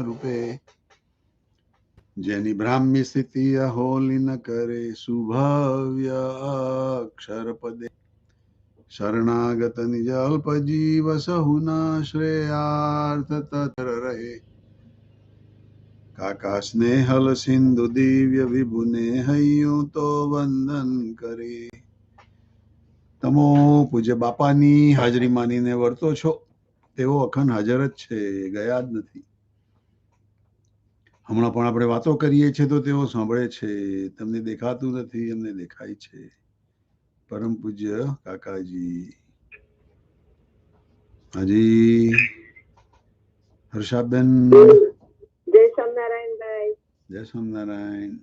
રૂપે, જેની બ્રાહ્મી સ્થિતિ અહોલી ન કરે, સુભવ્ય અક્ષર પદે શરણાગત નિજ અલ્પ જીવ સહુના શ્રેયાર્થ તત્ર રહે, કાકા સ્નેહલ સિંધુ દિવ્ય વિભુને હૈયું તો વંદન કરે. તમો પૂજ્ય બાપાની હાજરી માનીને વર્તો છો, તેઓ અખંડ હાજર જ છે, ગયા જ નથી. હમણાં પણ આપણે વાતો કરીએ છીએ તો તેઓ સાંભળે છે. તમને દેખાતું નથી, એમને દેખાય છે. પરમ પૂજ્ય કાકાજી. હાજી હર્ષાબેન. જય સ્વામિનારાયણભાઈ. જય સ્વામિનારાયણ.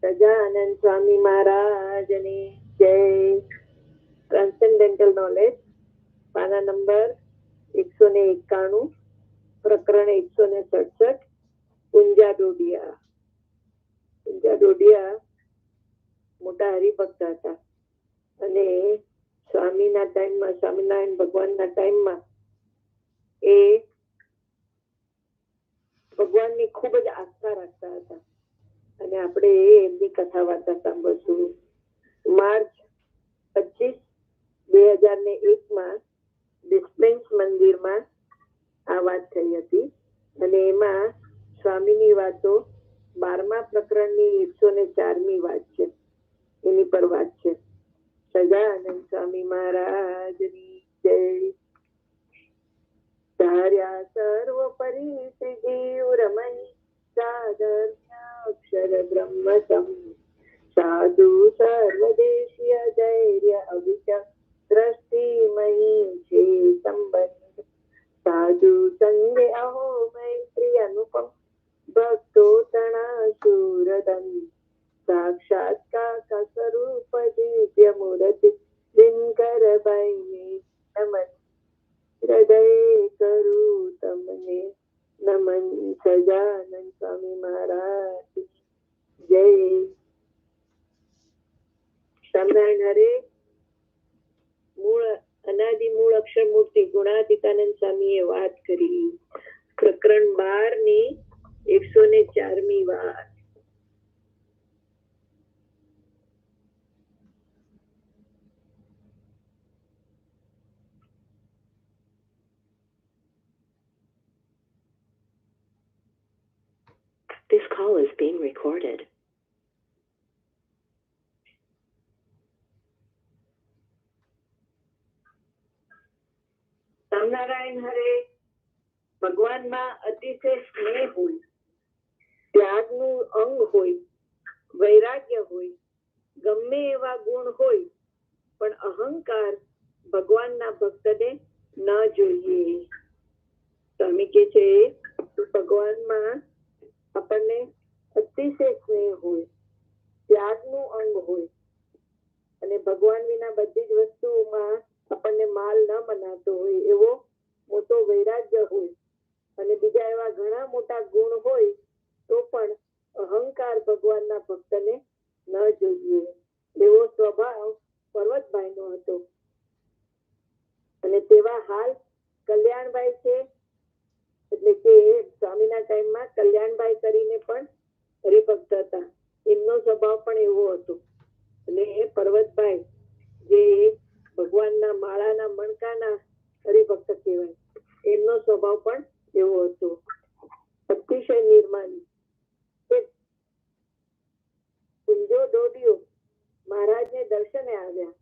સજાનંદ સ્વામી મહારાજની જય. ટ્રાન્સેન્ડેન્ટલ નોલેજ, પાના નંબર 191, પ્રકરણ 167, પૂંજા ડોડિયા. પૂંજા ડોડિયા મોટા હરિભક્ત હતા અને સ્વામીના ટાઈમમાં, સ્વામિનારાયણ ભગવાનના ટાઈમમાં એ ભગવાનની ખૂબ જ આસ્થા રાખતા હતા. અને આપણે એમની કથા વાર્તા સાંભળશું. માર્ચ 25, 2001 ડિસ્પેન્સ મંદિરમાં આ વાત થઈ હતી અને એમાં સ્વામીની વાતો 12મા પ્રકરણની 104મી વાત છે, એની પર વાત છે. સજાનંદ સ્વામી મહારાજની જય. ધાર્યા સર્વોપરી જીવ રમઈ, સાધર અક્ષર બ્રહ્મ સમ, સાધુ સર્વદેશીય ધૈર્ય અવિચ, દ્રષ્ટિમયી છે સંબંધ, સાધુ સંગે અહો મૈત્રી અનુપમ, ભક્તો તણા શૂરદમ, સાક્ષાત કાકા સ્વરૂપ દિવ્ય મૂર્તિ, દિનકર ભાઈ નમન, હૃદય કરું તમને નમન. સજાનંદ સ્વામી મહારાજ જય. સ્વામિનારાયણ હરે. મૂળ અનાદિ મૂળ અક્ષર મૂર્તિ ગુણાતીતાનંદ સ્વામીએ વાત કરી. પ્રકરણ 12ની 104મી વાત. This call is being recorded. Swaminarayan હરે. ભગવાનમાં અતિશય સ્નેહ હોય, ત્યાગનું અંગ હોય, વૈરાગ્ય હોય, ગમે એવા ગુણ હોય, પણ અહંકાર ભગવાનના ભક્તને ન જોઈએ. સ્વામી કે છે ભગવાનમાં આપણને અતિશય સ્નેહ હોય, ત્યાગનું અંગ હોય અને ભગવાન વિના બધી જ વસ્તુઓમાં આપણને માલ ન બનાવતો હોય એવો મોટો વૈરાગ્ય હોય અને બીજા એવા ઘણા મોટા ગુણ હોય તો પણ અહંકાર ભગવાનના ભક્તને ન જોઈએ એવો સ્વભાવ પર્વતભાઈનો હતો. અને તેવા હાલ કલ્યાણભાઈ છે, એટલે કે સ્વામીના ટાઈમમાં કલ્યાણભાઈ કરીને પણ હરિભક્ત હતા. એમનો સ્વભાવ પણ એવો હતો. અને એ પર્વતભાઈ જે ભગવાનના માળાના મણકાના હરિભક્ત કહેવાય, એમનો સ્વભાવ પણ એવો હતો, અતિશય નિર્માની. પૂંજો ડોડિયો મહારાજને દર્શને આવ્યા.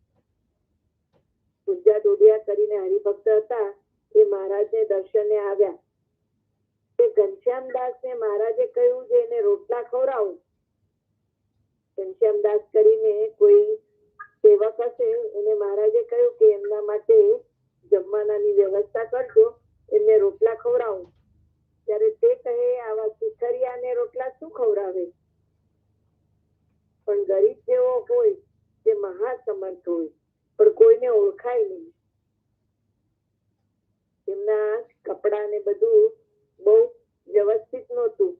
પૂંજા ડોડિયા કરીને હરિભક્ત હતા, એ મહારાજને દર્શને આવ્યા. એ ઘનશ્યામદાસને મહારાજે કહ્યું જે એને રોટલા ખવડાવો. ઘનશ્યામદાસ કરીને કોઈ સેવક હશે, એને મહારાજે કહ્યું કે એમના માટે જમવાનાની વ્યવસ્થા કરજો, એમને રોટલા ખવડાવો. ત્યારે તે કહે આવા ચીથરિયાને રોટલા શું ખવડાવે? પણ ગરીબ જેવો હોય તે મહાસમર્થ હોય પણ કોઈને ઓળખાય નહીં. એમના કપડા ને બધું બહુ વ્યવસ્થિત નહોતું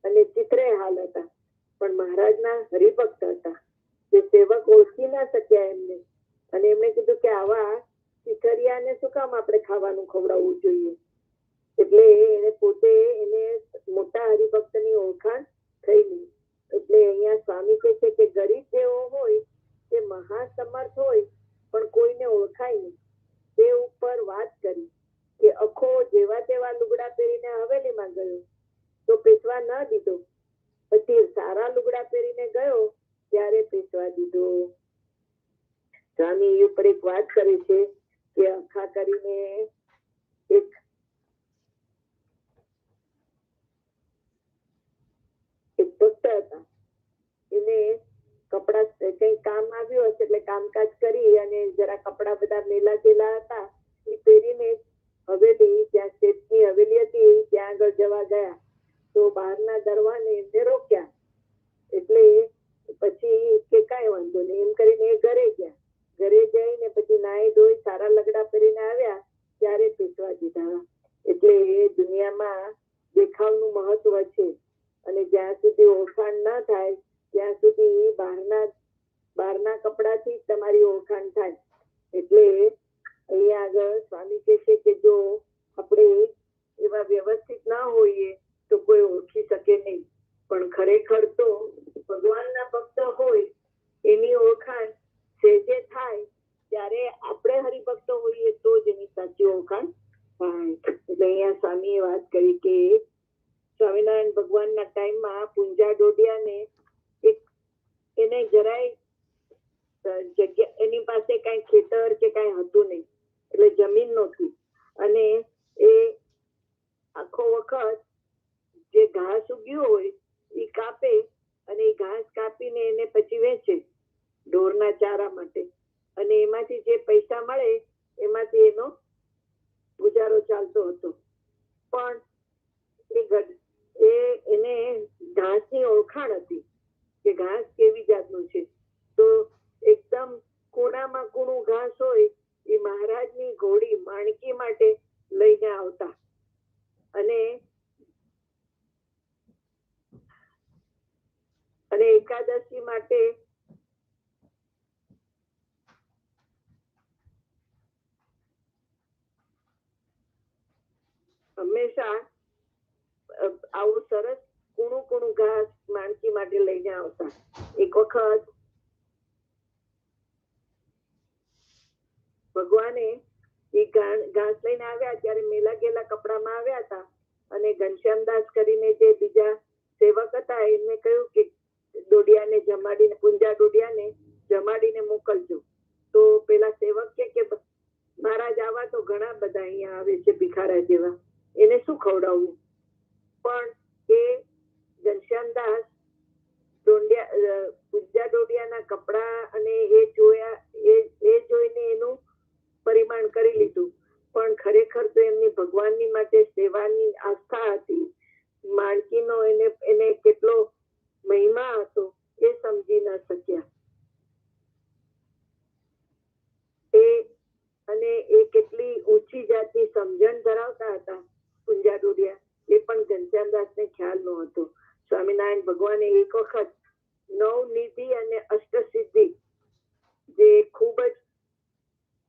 અને ચિત્રે હાલ હતા, પણ મહારાજના હરિભક્ત હતા. જે સેવક ઓળખી ના શક્યા એમને, અને એમણે કીધું કે આવા ચિથરિયાને શું કામ આપણે ખાવાનું ખવડાવવું જોઈએ? એટલે એને પોતે એને ઓળખાણ થયેલી. એટલે અહીંયા સ્વામી કહે છે કે ગરીબ જેવો હોય તે મહાસમર્થ હોય પણ કોઈને ઓળખાય નહીં. તે ઉપર વાત કરી કે અખો જેવા તેવા લુગડા પહેરીને હવેલીમાં ગયો તો પેશવા ન દીધો, પછી સારા લુગડા પહેરીને ગયો ત્યારે પેશવા દીધો. સ્વામી ઉપર એક વાત કરે છે કે અખા કરીને એક ભક્ત હતા. એને કપડા કઈ કામ આવ્યું હશે એટલે કામકાજ કરી અને જરા કપડા બધા મેલા જેલા હતા એ પહેરીને હવેલી, જ્યાં શેઠની હવેલી હતી ત્યાં આગળ જવા ગયા તો બહારના દરવાને એમને રોક્યા. એટલે પછી કે કાંઈ વાંધો નહીં એમ કરીને એ ઘરે ગયા. ઘરે જઈને પછી નાઈ ધોઈ સારા લગડા પહેરીને આવ્યા ત્યારે પેશવા દીધા. એટલે એ દુનિયામાં દેખાવનું મહત્વ છે અને જ્યાં સુધી ઓળખાણ ન થાય ત્યાં સુધી બહારના કપડાથી તમારી ઓળખાણ થાય. એટલે અહીંયા આગળ સ્વામી કહે છે કે જો આપણે એવા વ્યવસ્થિત ના હોઈએ તો કોઈ ઓળખી શકે નહીં, પણ ખરેખર તો ભગવાનના ભક્ત હોય એની ઓળખાણ સહેજે થાય ત્યારે આપણે હરિભક્ત હોઈએ તો જ એની સાચી ઓળખાણ થાય. એટલે અહીંયા સ્વામીએ વાત કરી કે સ્વામિનારાયણ ભગવાનના ટાઈમમાં પૂંજા ડોડિયાને એને જરાય જગ્યા, એની પાસે કઈ ખેતર કે કઈ હતું નહીં, એટલે જમીન નહોતી અને એ આખો વખત જે ઘાસ ઉગ્યું હોય એ કાપે અને એ ઘાસ કાપીને એને પછી વેચે ઢોરના ચારા માટે અને એમાંથી જે પૈસા મળે એમાંથી એનો ગુજારો ચાલતો હતો. પણ એને ઘાસની ઓળખાણ હતી કે ઘાસ કેવી જાતનું છે. તો એકદમ કૂણામાં કૂણું ઘાસ હોય એ મહારાજની ઘોડી માણકી માટે લઈને આવતા અને એકાદશી માટે હંમેશા આવું સરસ કૂણું કૂણું ઘાસ માણકી માટે લઈને આવતા. એક વખત ભગવાને એ ઘાસ લઈને આવ્યા ત્યારે મેલા ગેલા કપડામાં આવ્યા હતા અને ઘનશ્યામદાસ કરીને જે બીજા સેવક હતા એમને કહ્યું કે ડોડિયાને જમાડીને, પૂંજા ડોડિયાને જમાડીને મોકલજો. તો પેલા સેવક કે મહારાજ આવા તો ઘણા બધા અહીંયા આવે છે ભિખારા જેવા, એને શું ખવડાવવું? પણ એ ઘનશ્યામદાસ પૂંજા ડોડિયાના કપડા અને એ જોયા, એ જોઈને એનું પરિમાણ કરી લીધું. પણ ખરેખર તો એમની ભગવાનની માટે સેવાની આસ્થા હતી. માણકીનો એને કેટલો મહિમા હતો એ સમજી ન શક્યા. એ કેટલી ઊંચી જાતની સમજણ ધરાવતા હતા પૂંજા ડોડિયા, એ પણ ઘનશ્યામદાસને ખ્યાલ ન હતો. સ્વામિનારાયણ ભગવાને એક વખત નવનિધિ અને અષ્ટસિદ્ધિ, જે ખૂબ જ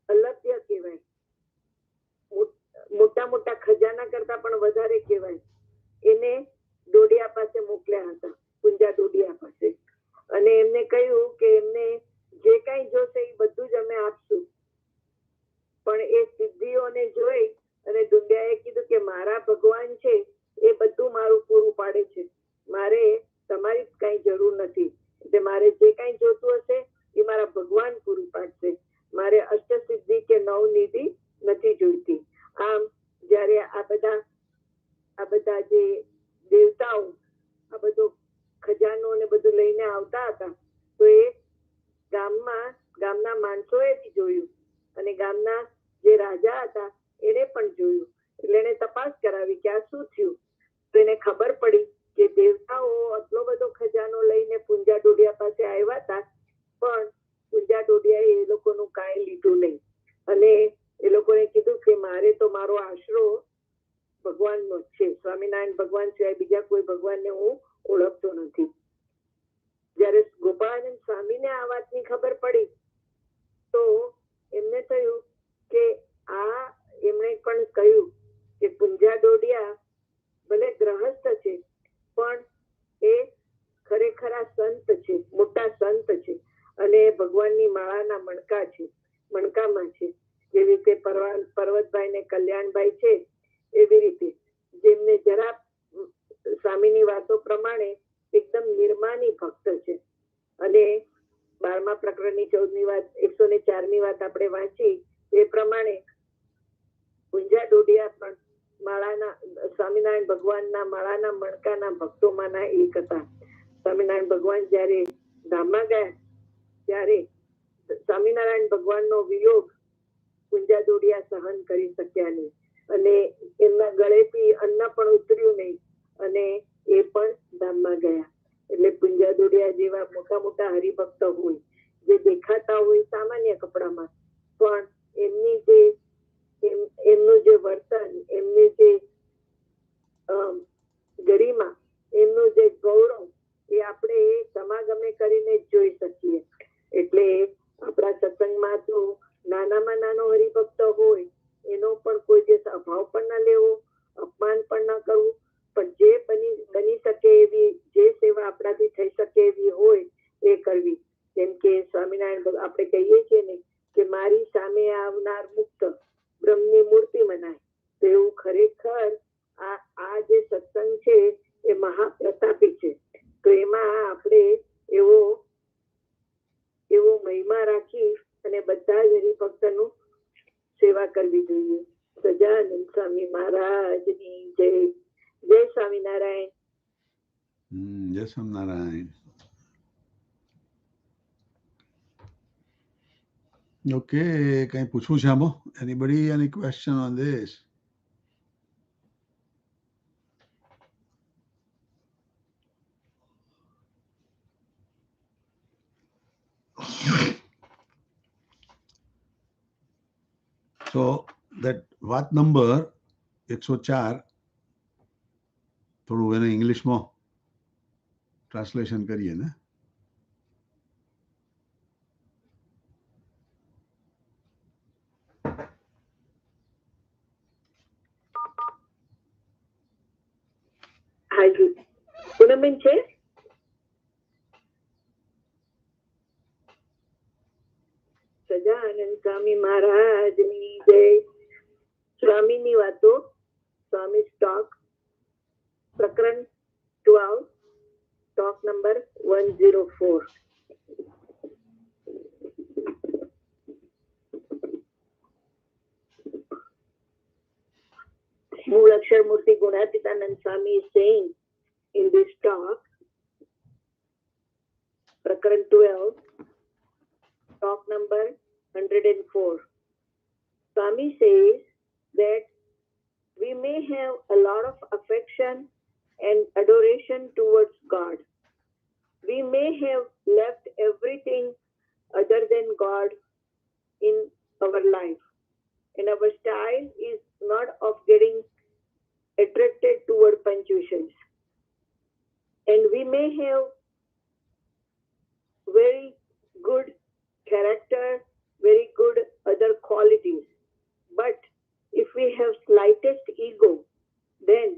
અલભ્ય કહેવાય, મોટા મોટા ખજાના કરતા પણ વધારે કહેવાય, એને ડોડિયા પાસે મોકલ્યા હતા, પૂંજા ડોડિયા પાસે. અને એમને કહ્યું કે એમને જે કઈ જોશે એ બધું જ અમે આપશું. પણ એ સિદ્ધિઓને જોઈ અને ડોડિયાએ કીધું કે મારા ભગવાન છે એ બધું મારું પૂરું પાડે છે, મારે તમારી કઈ જરૂર નથી. એટલે મારે જે કઈ જોતું હશે એ મારા ભગવાન પૂરું પાડશે, મારે અષ્ટસિદ્ધિ કે નવનિધિ નથી જોઈતી. આમ જયારે આ બધા જે દેવતાઓ આ બધો ખજાનો ને બધું લઈને આવતા હતા તો એ ગામના માણસોએ બી જોયું અને ગામના જે રાજા હતા એને પણ જોયું. એટલે એને તપાસ કરાવી કે આ શું થયું. તો એને ખબર પડી કે દેવતાઓ આટલો બધો ખજાનો લઈને પૂંજા ડોડિયા પાસે આવ્યા હતા, પણ પૂંજા ડોડિયાએ એ લોકોનું કાંઈ લીધું નહીં. અને એ લોકોએ કીધું કે મારે તો મારો આશરો ભગવાનનો જ છે, સ્વામિનારાયણ ભગવાન સિવાય બીજા કોઈ ભગવાનને હું ઓળખતો નથી. જયારે ગોપાળાનંદ સ્વામીને આ વાતની ખબર પડી તો એમને થયું કે એમણે પણ કહ્યું કે પૂંજા ડોડિયા ભલે ગ્રહસ્થ છે પણ માળાના મણકામાં છે. જેવી રીતે પર્વતભાઈ ને કલ્યાણભાઈ છે, એવી રીતે જેમને જરા સ્વામીની વાતો પ્રમાણે એકદમ નિર્માની ભક્ત છે. અને 12મા પ્રકરણની 14મી વાત 104મી વાત આપણે વાંચી એ પ્રમાણે પૂંજા ડોડિયા પણ સ્વામિનારાયણ ભગવાનના માળાના મણકાના ભક્તોમાંના એક હતા. સ્વામિનારાયણ ભગવાન જયારે ધામમાં ગયા ત્યારે સ્વામિનારાયણ ભગવાનનો વિયોગ પૂંજા ડોડિયા સહન કરી શક્યા નહીં અને એમના ગળેથી અન્ન પણ ઉતર્યું નહીં અને એ પણ ધામમાં ગયા. એટલે પૂંજા ડોડિયા જેવા મોટા મોટા હરિભક્ત હોય, જે દેખાતા હોય સામાન્ય કપડામાં, પણ એમનું જે વર્તન, એમની જે ગરિમા, એમનું જે ગૌરવ એ આપણે સમાગમે કરીને જોઈ શકીએ. એટલે આપણા સત્સંગમાં તો નાનામાં નાનો હરિભક્ત હોય એનો પણ કોઈ દિવસ અભાવ પણ ના લેવો, અપમાન પણ ના કરવું, પણ જે બની શકે એવી જે સેવા આપણાથી થઈ શકે એવી હોય એ કરવી. જેમ કે સ્વામિનારાયણ આપણે કહીએ છીએ ને કે મારી સામે આવનાર મુક્ત બ્રહ્મની મૂર્તિ મનાય, તો એવું ખરેખર આ જે સત્સંગ છે એ મહાપ્રતાપી છે. તો એમાં આપણે એવો મહિમા રાખી અને બધા જ હરિભક્તનું સેવા કરવી જોઈએ. સજાનંદ સ્વામી મહારાજની જય. જય સ્વામિનારાયણ. જય સ્વામિનારાયણ. ઓકે, કઈ પૂછવું છે આમાં? Anybody any question on this? So that વાત નંબર 104 થોડું એને ઇંગ્લિશમાં ટ્રાન્સલેશન કરીએ ને. હાજી પૂનમબેન છે? સજાનંદ સ્વામી મહારાજની જય. સ્વામીની વાતો, સ્વામી સ્ટોક, પ્રકરણ 12, સ્ટોક નંબર 104. મૂળ અક્ષર મૂર્તિ ગુણાતીતાનંદ સ્વામી is saying in this talk, પ્રકરણ 12, talk number 104. Swami says that we may have a lot of affection and adoration towards God. We may have left everything other than God in our life, and our style is not of getting attracted toward punctuations. And we may have very good character, very good other qualities. But if we have slightest ego, then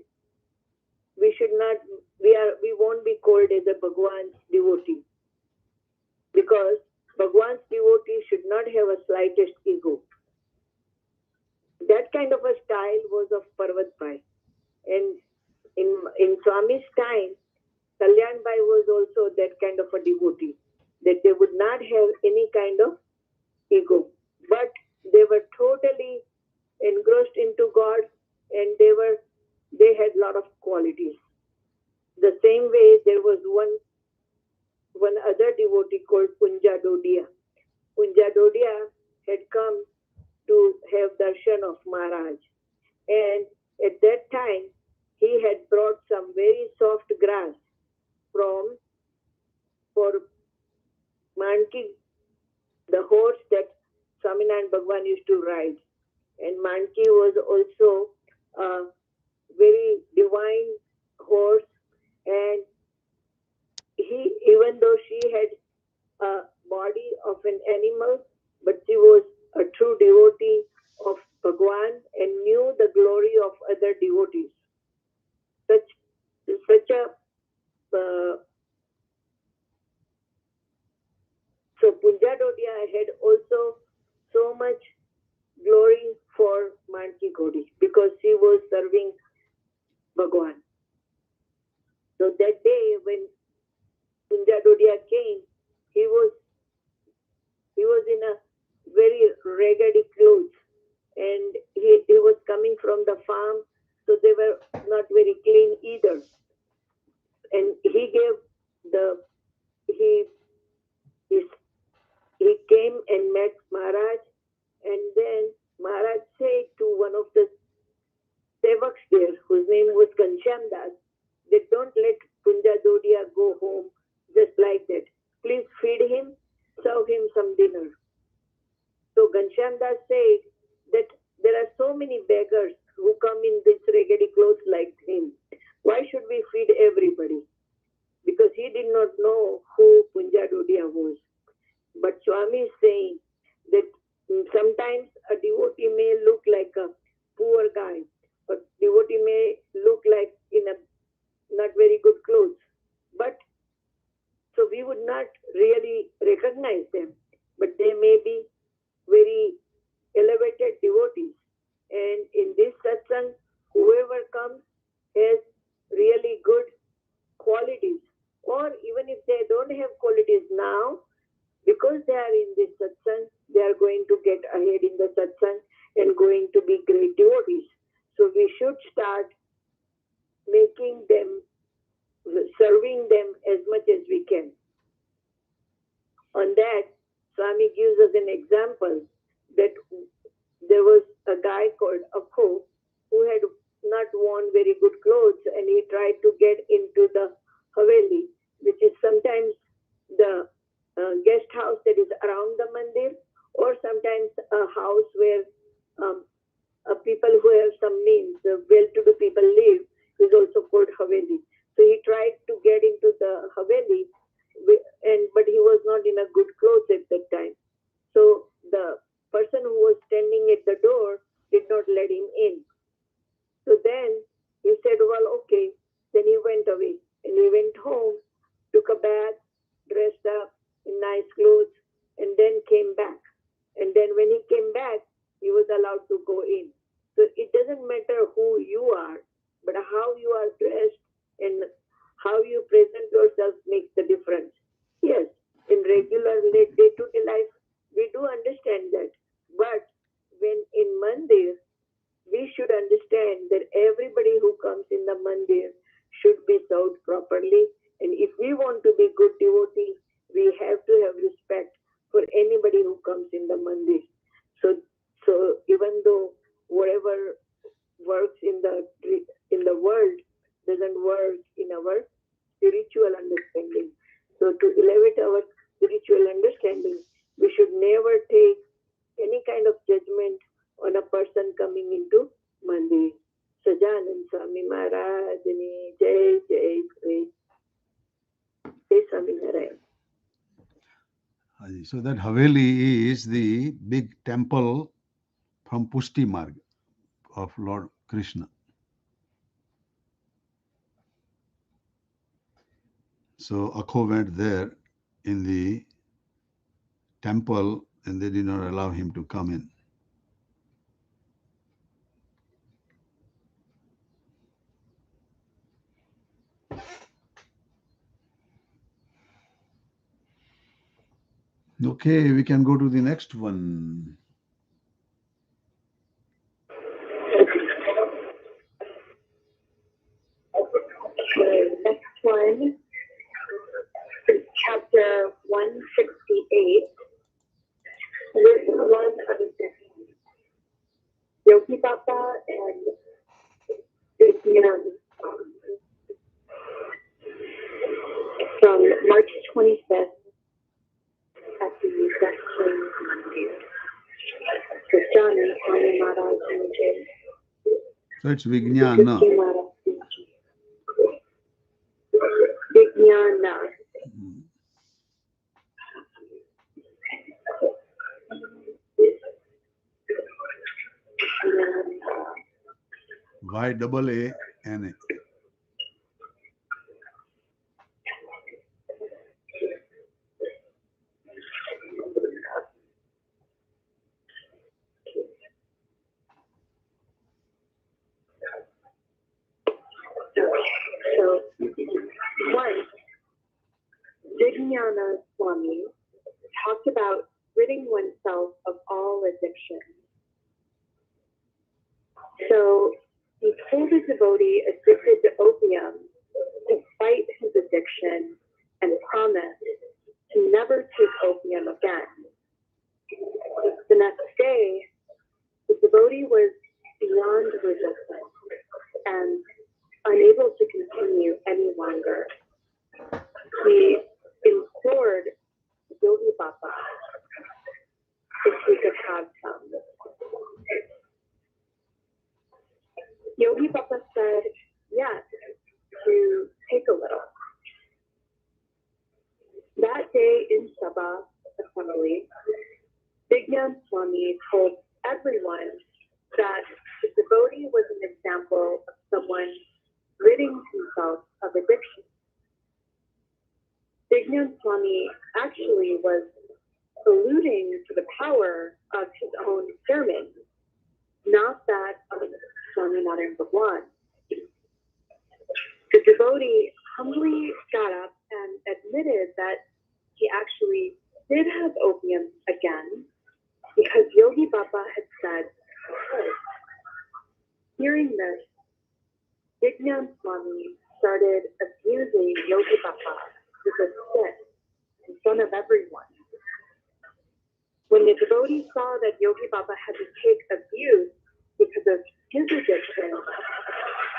we won't be called as a Bhagwan's devotee. Because Bhagwan's devotee should not have a slightest ego. That kind of a style was of Parvatbhai. And in Swami's time, Kalyanbhai was also that kind of a devotee, that they would not have any kind of ego, but they were totally engrossed into God, and they had lot of qualities. The same way there was one other devotee called Punja Dodia. Punja Dodia had come to have darshan of Maharaj, and at that time he had brought some very soft grass for Manki, the horse that Swaminarayan Bhagwan used to ride. And Manki was also a very divine horse, and even though she had a body of an animal, but she was a true devotee of Bhagwan and knew the glory of other devotees. So Punja Dodia So that day when Punja Dodia came, he was in a very raggedy clothes, and he was coming from the farm, so they were not very clean either. And he gave the he he, he came and met Maharaj, and then Maharaj said to one of the sevaks there, whose name was Ghanshyam Das, that don't let Punja Dodia go home just like that. Please feed him, serve him some dinner. So Ghanshyam Das said that there are so many beggars who come in this raggedy clothes like him. Why should we feed everybody? Because he did not know who Punja Dodia was. But Swami is saying that sometimes a devotee may look like a poor guy, but devotee may look like in a not very good clothes. But so we would not really recognize them, but they may be very elevated devotees. And in this satsang, whoever comes has really good qualities. Or even if they don't have qualities now, because they are in this satsang, they are going to get ahead in the satsang and going to be great devotees. So we should start making them, serving them as much as we can. On that, Swami gives us an example that there was a guy called Akho who had not worn very good clothes, and he tried to get into the Haveli, which is sometimes the guest house that is around the mandir, or sometimes a house where people who have some means, well-to-do people live, is also called Haveli. So he tried to get into the Haveli, but he was not in a good clothes at that time. So the person who was standing at the door did not let him in. So then he said, well, okay. Then he went away, and he went home, took a bath, dressed up in nice clothes, and then came back. And then when he came back, he was allowed to go in. So it doesn't matter who you are, but how you are dressed and how you present yourself makes the difference. Yes, in regular day-to-day life, we do understand that. But when in mandir, we should understand that everybody who comes in the mandir should be served properly. And if we want to be good devotees, we have to have respect for anybody who comes in the mandir. So even though whatever works in the world doesn't work in our spiritual understanding. So to elevate our spiritual understanding, we should never take any kind of judgment on a person coming into mandir. Sajanand Swami Maharaj ni Jai Jai Jai. Jai Swami Narayan. So that Haveli is the big temple from Pushti Marg of Lord Krishna. So Akho went there in the temple, and they did not allow him to come in. Okay, we can go to the next one. The next one is chapter 168, verse 1 of the Yogi Papa and Dinkar, from March 25th at the Western Mandir. Christiana Swami Maharaj and Jai. So it's Vijnana. Vijnana. YAANA. So Vijnana Swami talked about ridding oneself of all addiction. So he told a devotee addicted to opium to fight his addiction and promise to never take opium again. The next day, the devotee was beyond resistance and unable to continue any longer. He implored Yogi Baba if he could have some. Yogi Baba said yes to take a little. That day in Sabha assembly, Vijnana Swami told everyone that the devotee was an example of someone ridding himself of addiction. Vijnana Swami actually was alluding to the power of his own sermon, not that of Swaminarayan Bhagwan. The devotee humbly got up and admitted that he actually did have opium again because Yogi Baba had said so. Hearing this, Vijnana Swami started abusing Yogi Baba with a stick in front of everyone. When the devotee saw that Yogi Baba had to take abuse because of his addiction,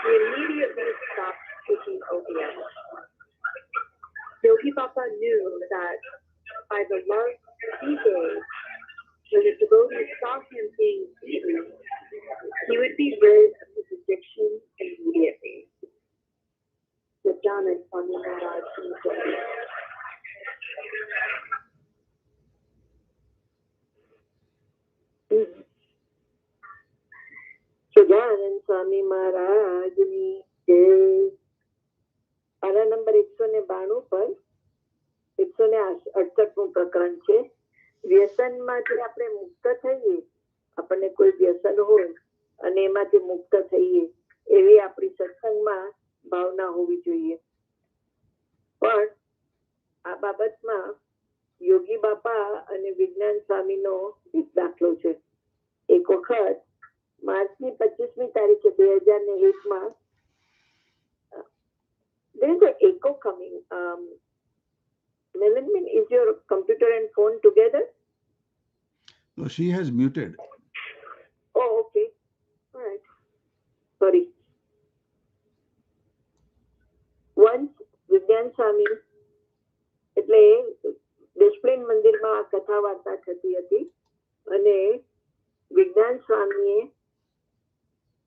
he immediately stopped taking opium. Yogi Baba knew that by the love he gave, when the devotee saw him being beaten, he would be rid of his addiction immediately. Sajjana Swami Maharaj. Sajanand સ્વામી મહારાજની જય. પાના number 192 પર 168મું પ્રકરણ છે. વ્યસનમાંથી આપણે મુક્ત થઈએ, આપણને કોઈ વ્યસન હોય અને એમાંથી મુક્ત થઈએ એવી આપણી સત્સંગમાં ભાવના હોવી જોઈએ. પણ આ બાબતમાં યોગી બાપા અને વિજ્ઞાન સ્વામીનો એક દાખલો છે. એક વખત માર્ચની 25મી તારીખે 2001માં there is an echo coming. Melanmin, is your computer and phone together? No, she has muted. Oh, okay. All right. Sorry. Once વિજ્ઞાન સ્વામી એટલે દેશપ્રેમ મંદિરમાં આ કથા વાર્તા થતી હતી અને વિજ્ઞાન સ્વામીએ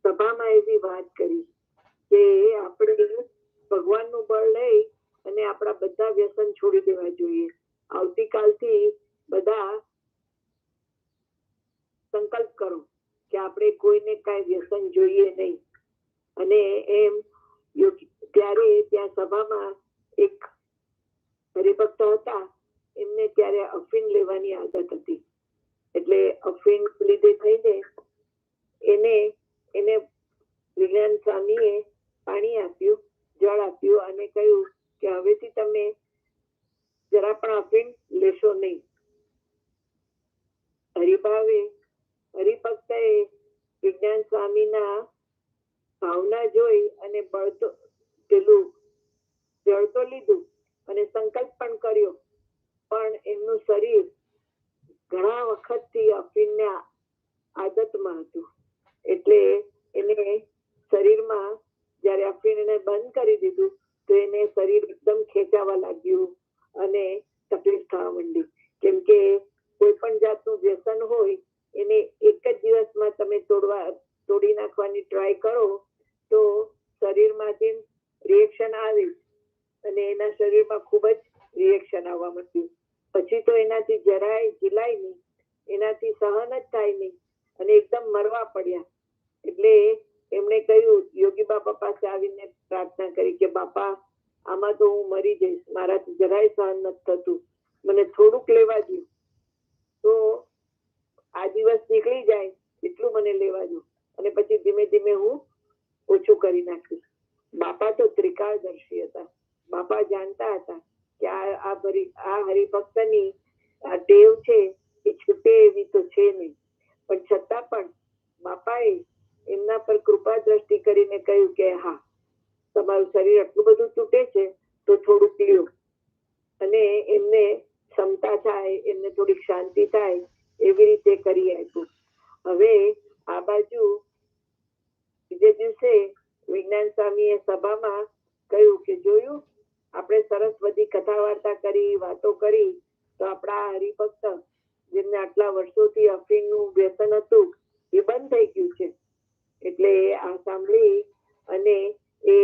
સભામાં એવી વાત કરી કે આપણે ભગવાનનું બળ લઈ અને આપણા બધા વ્યસન છોડી દેવા જોઈએ. આવતીકાલથી બધા સંકલ્પ કરો કે આપણે કોઈને કાંઈ વ્યસન જોઈએ નહીં. અને એમ ત્યારે ત્યાં સભામાં એક હરિભક્ત હતા, એમને ત્યારે અફીણ લેવાની આદત હતી. એટલે અફીણ લીધે થઈને એને વિજ્ઞાન સ્વામીએ પાણી આપ્યું, જળ આપ્યું અને કહ્યું કે હવેથી તમે જરા પણ અફીણ લેશો નહીં. હરિભક્તએ વિજ્ઞાન સ્વામીના ભાવના જોઈ અને બળતો પેલું જળ તો લીધું અને સંકલ્પ પણ કર્યો, પણ એમનું શરીર ઘણા વખતથી અફીણના આદતમાં હતું. એટલે એને શરીરમાં જયારે અફીણ એને બંધ કરી દીધું તો એને શરીર એકદમ ખેંચાવા લાગ્યું અને તકલીફ થવા માંડી. કેમ કે કોઈ પણ જાતનું વ્યસન હોય એને એક જ દિવસમાં તમે તોડી નાખવાની ટ્રાય કરો તો શરીરમાંથી રિએક્શન આવે અને એના શરીરમાં ખૂબ જ રિએક્શન આવવા માંડ્યું. પછી તો એનાથી જરાય ઝીલાય નહીં, એનાથી સહન જ થાય નહીં અને એકદમ મરવા પડ્યા. એટલે એમણે કહ્યું, યોગી બાપા પાસે આવીને પ્રાર્થના કરી કે બાપા આમાં તો હું મરી જઈશ, મારાથી જરાય સહન નથી થતું, મને થોડુંક લેવા દો તો આ દિવસ નીકળી જાય એટલું મને લેવા દો અને પછી ધીમે ધીમે હું ઓછું કરી નાખીશ. બાપા તો ત્રિકાળદર્શી હતા. બાપા જાણતા હતા કે આ હરિભક્તની આ ટેવ છે એ છૂટે એવી તો છે નહીં, પણ છતાં પણ બાપાએ એમના પર કૃપા દ્રષ્ટિ કરીને કહ્યું કે હા, તમારું શરીર આટલું બધું તૂટે છે તો થોડુંક લ્યો, અને એમને ક્ષમતા થાય, એમને થોડીક શાંતિ થાય એવી રીતે કરી આપ્યું. હવે આ બાજુ બીજે દિવસે વિજ્ઞાન સ્વામીએ સભામાં કહ્યું કે જોયું, આપણે સરસ બધી કથા વાર્તા કરી, વાતો કરી, તો આપણા હરિભક્ત જેમને આટલા વર્ષોથી અફીણનું વ્યસન હતું એ બંધ થઈ ગયું છે. એટલે આ સાંભળી અને એ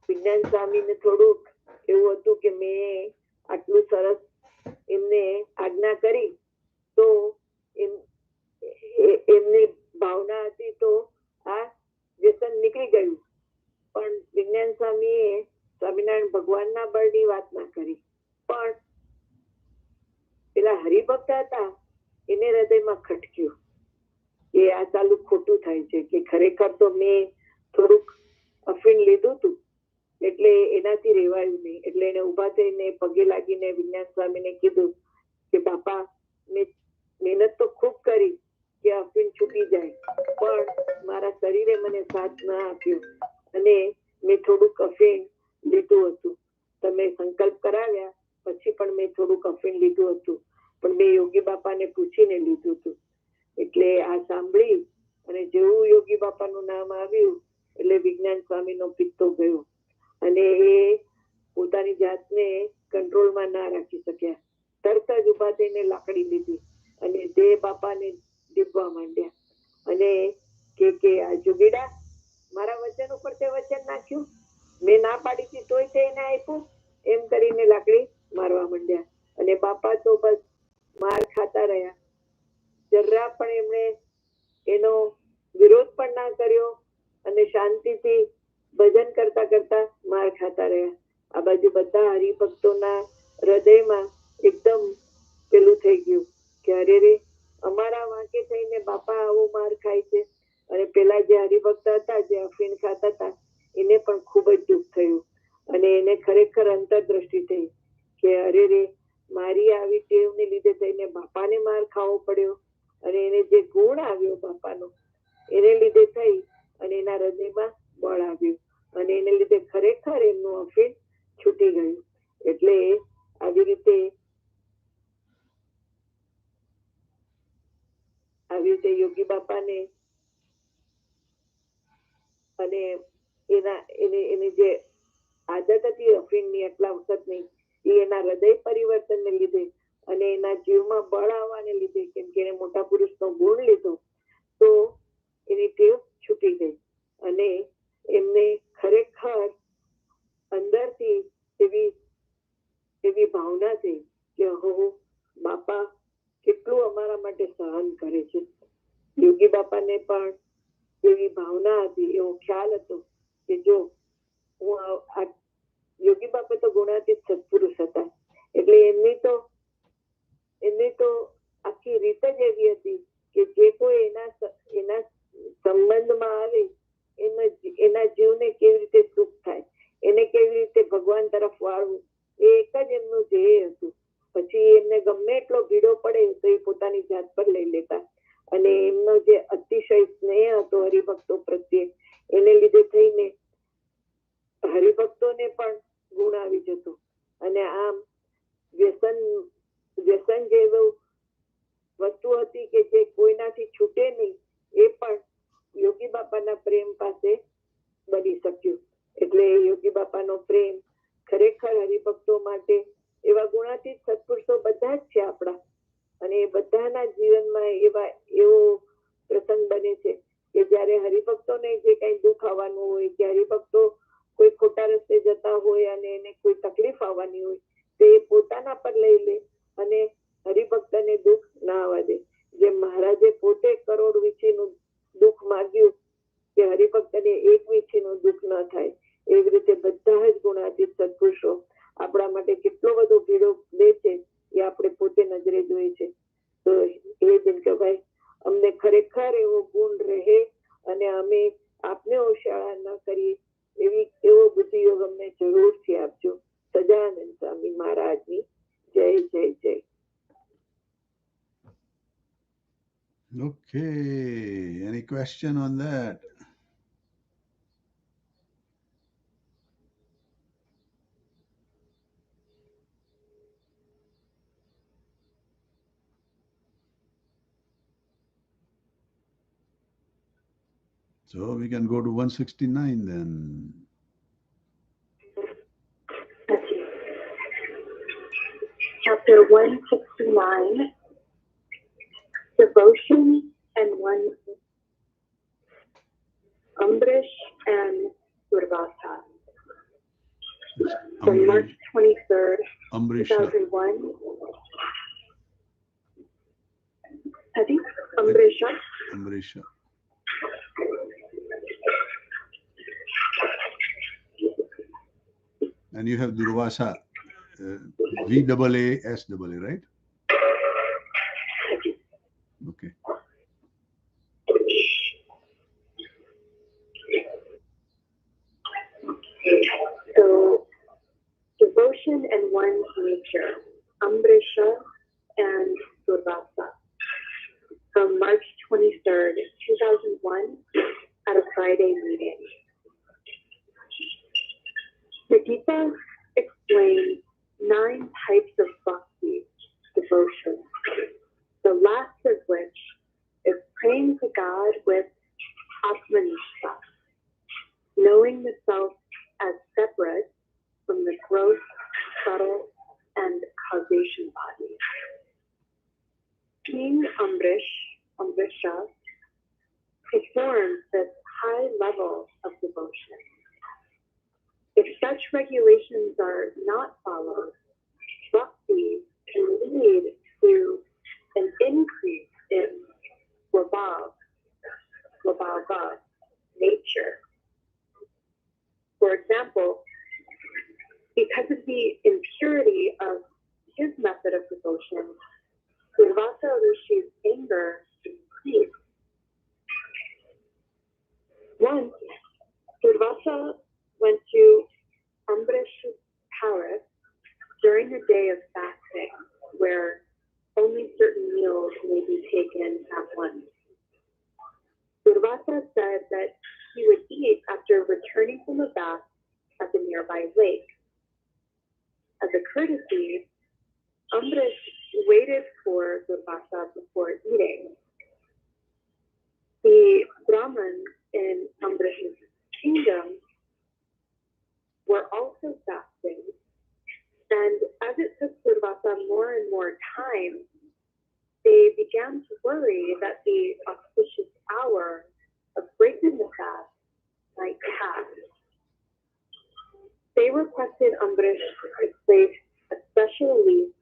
વિજ્ઞાન સ્વામીને થોડુંક એવું હતું કે મેં આટલું સરસ એમને આજ્ઞા કરી તો એમની ભાવના હતી તો આ વ્યસન નીકળી ગયું. પણ વિજ્ઞાન સ્વામીએ સ્વામિનારાયણ ભગવાનના બળની વાત ના કરી, પણ પેલા હરિભક્ત હતા એને હૃદયમાં ખટક્યું કે આ ચાલુ ખોટું થાય છે, કે ખરેખર તો મેં થોડુંક અફીણ લીધું હતું એટલે એનાથી રેવાયું નહીં. એટલે એને ઉભા થઈને પગે લાગીને વિજ્ઞાન સ્વામીને કીધું કે બાપા, મેં મહેનત તો ખૂબ કરી કે અફીણ છૂટી જાય, પણ મારા શરીરે મને સાથ ના આપ્યો અને મેં થોડુંક અફીણ લીધું હતું. તમે સંકલ્પ કરાવ્યા પછી પણ મેં થોડુંક અફીણ લીધું હતું, પણ મેં યોગી બાપાને પૂછીને લીધું હતું. એટલે આ સાંભળી અને જેવું યોગી બાપાનું નામ આવ્યું એટલે વિજ્ઞાન સ્વામીનો પિત્તો ગયો અને એ પોતાની જાતને કંટ્રોલમાં ના રાખી શક્યા. તરત જ ઉભા થઈને લાકડી લીધી અને દેહ બાપાને દીપવા માંડ્યા અને કે આ જોગીડા, મારા વચન ઉપર તે વચન નાખ્યું, મેં ના પાડી હતી તોય તે એને આપ્યું, એમ કરીને લાકડી મારવા માંડ્યા. અને બાપા તો બસ માર ખાતા રહ્યા, જરા પણ એમણે એનો વિરોધ પણ ના કર્યો અને શાંતિથી ભજન કરતા કરતા માર ખાતા રહ્યા. આ બાજુ બધા હરિભક્તોના હૃદયમાં એકદમ પેલું થઈ ગયું કે અરે રે, અમારા વાંકે થઈને બાપા આવો માર ખાય છે. અને પેલા જે હરિભક્ત હતા, જે અફીણ ખાતા હતા, એને પણ ખૂબ જ દુઃખ થયું અને એને ખરેખર અંતરદ્રષ્ટિ થઈ કે અરે રે, મારી આવી ટેવને લીધે થઈને બાપાને માર ખાવો પડ્યો અને એને જે ગુણ આવ્યો બાપાનો એને લીધે થઈ અને એના હૃદયમાં બળ આવ્યું અને એને લીધે ખરેખર એમનું અફીણ છૂટી ગયું. એટલે આવી રીતે યોગી બાપાને અને એની જે આદત હતી અફીણની આટલા વખતની, એ એના હૃદય પરિવર્તનને લીધે અને એના જીવમાં બળ આવવાને લીધે, કેમ કે એને મોટા પુરુષનો ગુણ લીધો તો એની ટેવ છૂટી ગઈ અને એમને ખરેખર અંદરથી એવી ભાવના થઈ કે હો, બાપા કેટલું અમારા માટે સહન કરે છે. યોગી બાપાને પણ એવી ભાવના હતી, એવો ખ્યાલ હતો કે જો હું યોગી બાપા તો ગુણાતીત સત્પુરુષ હતા, એટલે એમની તો આખી રીત જ એવી હતી કે જે કોઈ એના સંબંધમાં આવે એના જીવને કેવી રીતે સુખ થાય, એને કેવી રીતે ભગવાન તરફ વાળવું, એ એક જ એમનું ધ્યેય હતું. પછી એમને ગમે એટલો ભીડો પડે તો એ પોતાની જાત પર લઈ લેતા અને એમનો જે અતિશય સ્નેહ હતો હરિભક્તો પ્રત્યે, એને લીધે થઈને હરિભક્તોને પણ ગુણ આવી જતો અને આમ વ્યસન જેવું વસ્તુ હતી કે જે કોઈનાથી છૂટે નહીં, એ પણ યોગી બાપાના પ્રેમ પાસે બની શક્યું. એટલે યોગી બાપાનો પ્રેમ ખરેખર હરિભક્તો માટે એવા ગુણાતીત સત્પુરુષો બધા જ છે આપણા, અને એ બધાના જીવનમાં એવો પ્રસંગ બને છે કે જયારે હરિભક્તોને જે કઈ દુઃખ આવવાનું હોય, કે હરિભક્તો કોઈ ખોટા રસ્તે જતા હોય અને એને કોઈ તકલીફ આવવાની હોય તો એ પોતાના પર લઈ લે અને હરિભક્તને દુઃખ ના આવવા દે. જેમ મહારાજે પોતે કરોડ વીછીનું દુઃખ માગ્યું કે હરિભક્તને એક વીછીનું દુઃખ ન થાય, એવી રીતે બધા જ ગુણાતીત સત્પુરુષો આપણા માટે કેટલો બધો ભીડો લે છે એ આપણે પોતે નજરે જોઈએ છે. Okay, any question on that? So we can go to 169 then. Chapter 169, Devotion and One, Ambrish and Durvasa. From March 23rd, Ambrisha. 2001. I think Ambrisha. Ambrisha. And you have Durvasa, VAASAA, right? Okay. So, devotion and one's nature, Ambrisha and Durvasa. From March 23rd, 2001, at a Friday meeting. The Gita explains 9 types of bhakti, devotion, the last of which is praying to God with Atmanishta, knowing the self as separate from the gross, subtle, and causation body. King Ambrisha, performs this high level of devotion. If such regulations are not followed, bhakti can lead to an increase in Vabhava, nature. For example, because of the impurity of his method of devotion, Durvasa Rishi's anger increased. Once, Durvasa went to Ambrish's palace during a day of fasting, where only certain meals may be taken at once. Durvasa said that he would eat after returning from a bath at the nearby lake. As a courtesy, Ambrish waited for Durvasa before eating. The Brahmins in Ambrish's kingdom were also fasting, and as it took Durvasa more and more time, they began to worry that the auspicious hour of breaking the fast might pass. They requested Ambrish to place a special leaf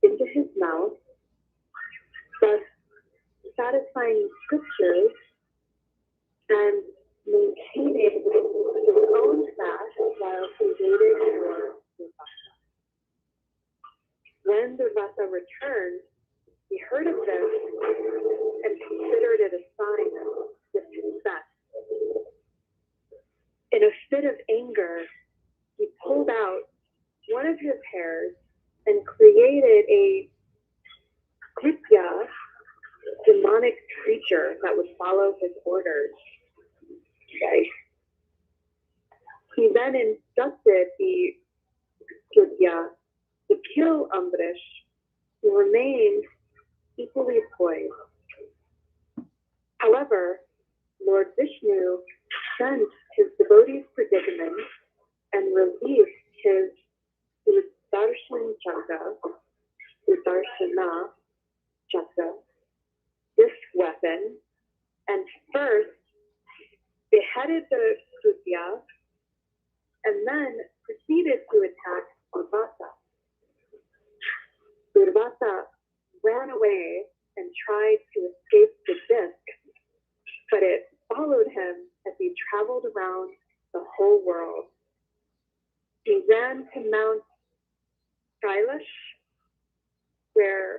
into his mouth, thus satisfying scriptures and maintaining his own fast while he waited for Durvasa. When Durvasa returned, he heard of this and considered it a sign of disrespect. In a fit of anger, he pulled out one of his hairs and created a Kritya, demonic creature that would follow his orders. Okay. He then instructed the Kritya to kill Ambrish, who remained equally poised. However, Lord Vishnu sensed his devotee's predicament and released his Sudarshana Chakra, this weapon, and first beheaded the Kritya and then proceeded to attack Durvasa. Durvasa ran away and tried to escape the disc, but it followed him as he traveled around the whole world. He ran to Mount Kailash, where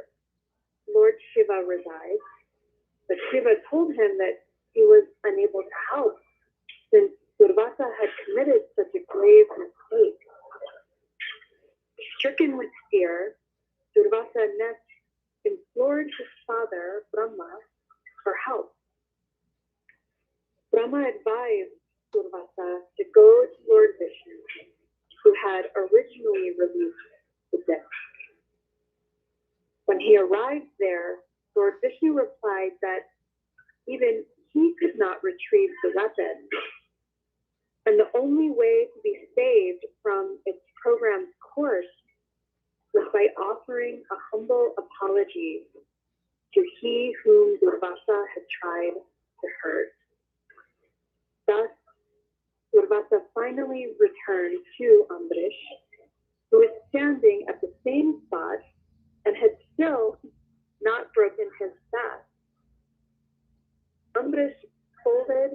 Lord Shiva resides, but Shiva told him that he was unable to help since Durvasa had committed such a grave mistake. Stricken with fear, Durvasa next implored his father, Brahma, for help. he arrived there, Lord Vishnu replied that even he could not retrieve the weapon, and the only way to be saved from its program's course was by offering a humble apology to he whom Durvasa had tried to hurt. Thus, Durvasa finally returned to Ambrish, who was standing at the same spot and had still not broken his fast. Ambrish folded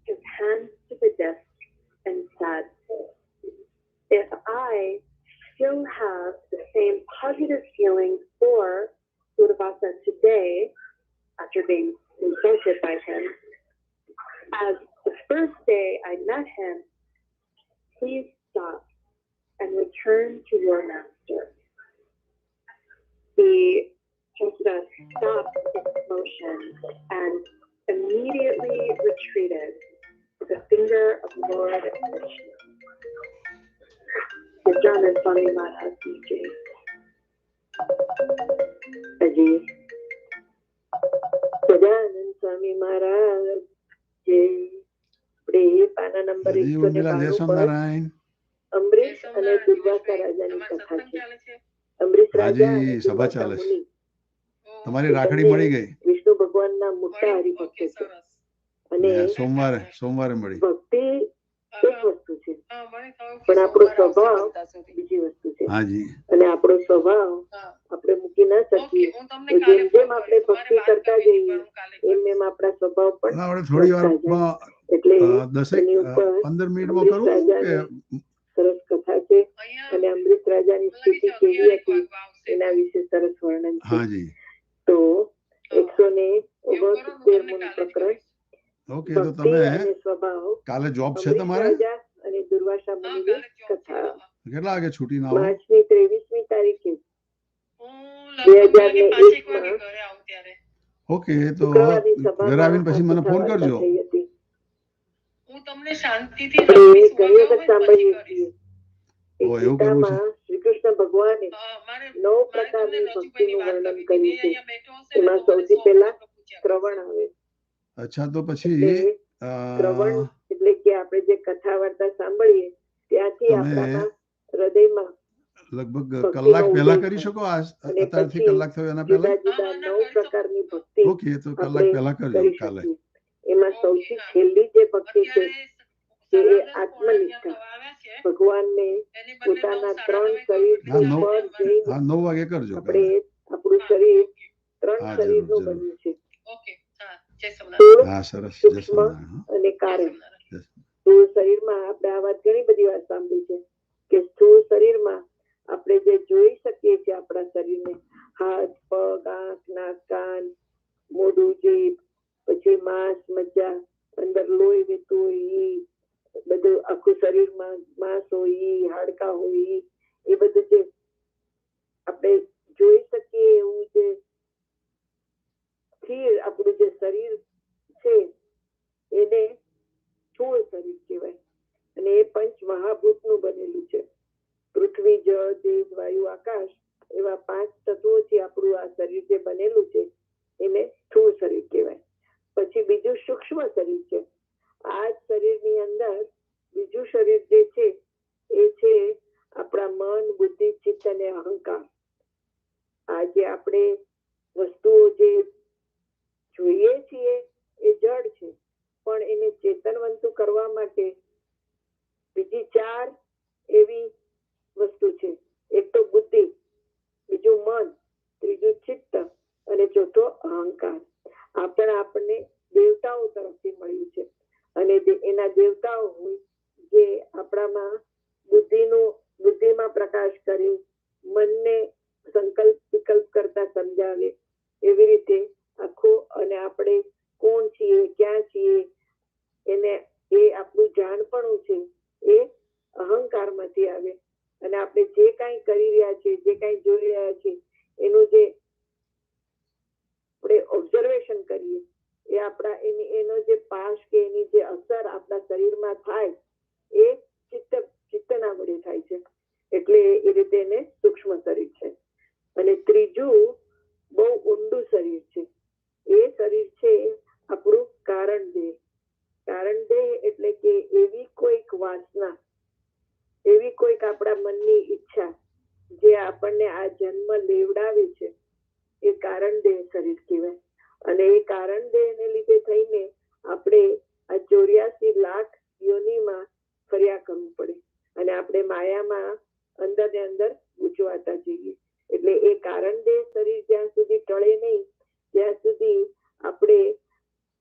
his hands to the disc and said, if I still have the same positive feelings for Durvasa today, after being insulted by him, as the first day I met him, please stop and return to your master. The Chasada stopped its motion and immediately retreated with the finger of Lord Vishnu. Gajana Swami Maharaj ji. Aji. Gajana Swami Maharaj ji. પાના number 192 પર અમરીશ અને દુર્વાસા રાજાની કથા છે. અમરીશ રાજા અને દુર્વાસા મુનિ તમારી રાખડી મળી ગઈ. વિષ્ણુ ભગવાનના મોટા હરિભક્ત છે અને સોમવારે મળી. ભક્તિ એક વસ્તુ છે પણ આપણો સ્વભાવ બીજી વસ્તુ છે. હાજી. અને આપણો સ્વભાવ આપણે મૂકી ના શકીએ. જેમ જેમ આપણે ભક્તિ કરતા જઈએ એમ એમ આપણા સ્વભાવ પણ થોડી વારમાં એટલે 10-15 મિનિટમાં કરું કે સરસ કથા છે અને અમૃત રાજાની સ્થિતિ કેવી હતી એના વિશે સરસ વર્ણન છે. હાજી. તો 169મું પ્રકરણ. ઓકે, તો તમે કાલે જોબ છે તમારે? રાજા અને દુર્વાસા મુનિની કથા. કેટલા વાગે છૂટી ના આવો? માર્ચની 23મી તારીખે 2001માં. ઓકે, તો ઘરે આવીને પછી મને ફોન કરજો. હું તમને શાંતિથી ઘણી વખત સાંભળીએ છીએ. શ્રી કૃષ્ણ ભગવાને 9 પ્રકારની ભક્તિનું વર્ણન કર્યું છે. એમાં સૌથી પહેલા શ્રવણ આવે. અચ્છા, તો પછી શ્રવણ એટલે કે આપણે જે કથા વાર્તા સાંભળીએ ત્યાંથી આપણા હૃદયમાં લગભગ કલાક પહેલા કરી શકો. અત્યારથી કલાક થયો એના પહેલા જુદા 9 પ્રકારની ભક્તિ. ઓકે, તો કલાક પહેલા કરજો કાલે. એમાં સૌથી છેલ્લી જે ભક્તિ છે તે આત્મનિષ્ઠા. ભગવાનને પોતાના 3 શરીર પર જઈને 9 વાગે કરજો. આપણે આપણું શરીર 3 શરીરનું બન્યું છે. હા, સરસ. સૂક્ષ્મ અને કારણ. સ્થૂળ શરીરમાં આપણે આ વાત ઘણી બધી વાર સાંભળી છે કે સ્થૂળ શરીરમાં આપણે જે જોઈ શકીએ છીએ આપણા શરીરને, હાથ, પગ, આંખ, નાક, કાન, મોઢું, જીભ, પછી માંસ, મજ્જા, અંદર લોહી વહેતું હોય, બધું આખું શરીરમાં માંસ હોય, હાડકા હોય, એ બધું જે આપણે જોઈ શકીએ એવું જે સ્થિર આપણું જે શરીર છે એને સ્થૂળ શરીર કહેવાય. અને એ 5 મહાભૂતનું બનેલું છે. પૃથ્વી, જળ, તેજ, વાયુ, આકાશ એવા 5 તત્વોથી આપણું આ શરીર જે બનેલું છે એને સ્થૂળ શરીર કહેવાય. પછી બીજું સૂક્ષ્મ શરીર છે. આ શરીરની અંદર બીજું શરીર જે છે એ છે આપણા મન, બુદ્ધિ, ચિત્ત અને અહંકાર. આ જે આપણે વસ્તુઓ જે જોઈએ છીએ એ જડ છે, પણ એને ચેતનવંતું કરવા માટે બીજી 4 એવી વસ્તુ છે. એક તો બુદ્ધિ, બીજું મન, ત્રીજું ચિત્ત અને ચોથો અહંકાર. આ પણ આપણને દેવતાઓ તરફથી મળ્યું છે. અને એના દેવતાઓ હોય જે આપણામાં બુદ્ધિમાં પ્રકાશ કરે, મનને સંકલ્પ વિકલ્પ કરતા સમજાવે. એવી રીતે આખો અને આપણે કોણ છીએ, ક્યાં છીએ એને એ આપણું જાણપણું છે એ અહંકારમાંથી આવે. અને આપણે જે કાંઈ કરી રહ્યા છીએ, જે કાંઈ જોઈ રહ્યા છીએ એનું જે આપણે ઓબ્ઝર્વેશન કરીએ એ આપણા એનો જે પાસ કે એની જે અસર આપણા શરીરમાં થાય એ ચિત્તના વડે થાય છે. એટલે એ રીતે એને સૂક્ષ્મ શરીર છે. અને ત્રીજું બહુ ઊંડું શરીર છે. એ શરીર છે આપણું કારણ દેહ. કારણ દેહ એટલે કે એવી કોઈક વાસના, એવી કોઈક આપણા મનની ઈચ્છા જે આપણને આ જન્મ લેવડાવે છે, એ કારણ દેહ શરીર કહેવાય. અને એ કારણ દેહ ને લીધે થઈને આપણે આ 84 લાખ યોનિમાં ફર્યા કરવું પડે અને આપણે માયામાં અંદર ને અંદર ગૂંચવાતા જઈએ. એટલે એ કારણ દેહ શરીર જ્યાં સુધી ટળે નહીં ત્યાં સુધી આપણે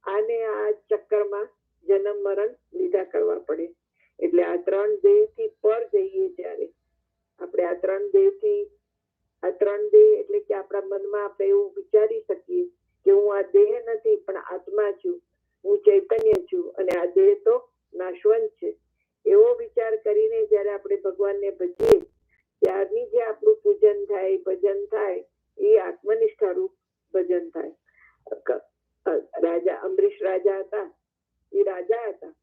આને આ ચક્કરમાં જન્મ મરણ લીધા કરવા પડે. એટલે આ 3 દેહ થી પર જઈએ જ્યારે આપણે આ 3 દેહ થી, આ 3 દેહ એટલે કે આપણા મનમાં આપણે એવું વિચારી શકીએ કે હું આ દેહ નથી પણ આત્મા છું, હું ચૈતન્ય છું અને આ દેહ તો નાશવંત છે. એવો વિચાર કરીને જયારે આપણે ભગવાનને ભજીએ ત્યારની જે આપણું પૂજન થાય, ભજન થાય, એ આત્મનિષ્ઠા રૂપ ભજન થાય. રાજા અંબરીશ રાજા હતા, એ રાજા હતા,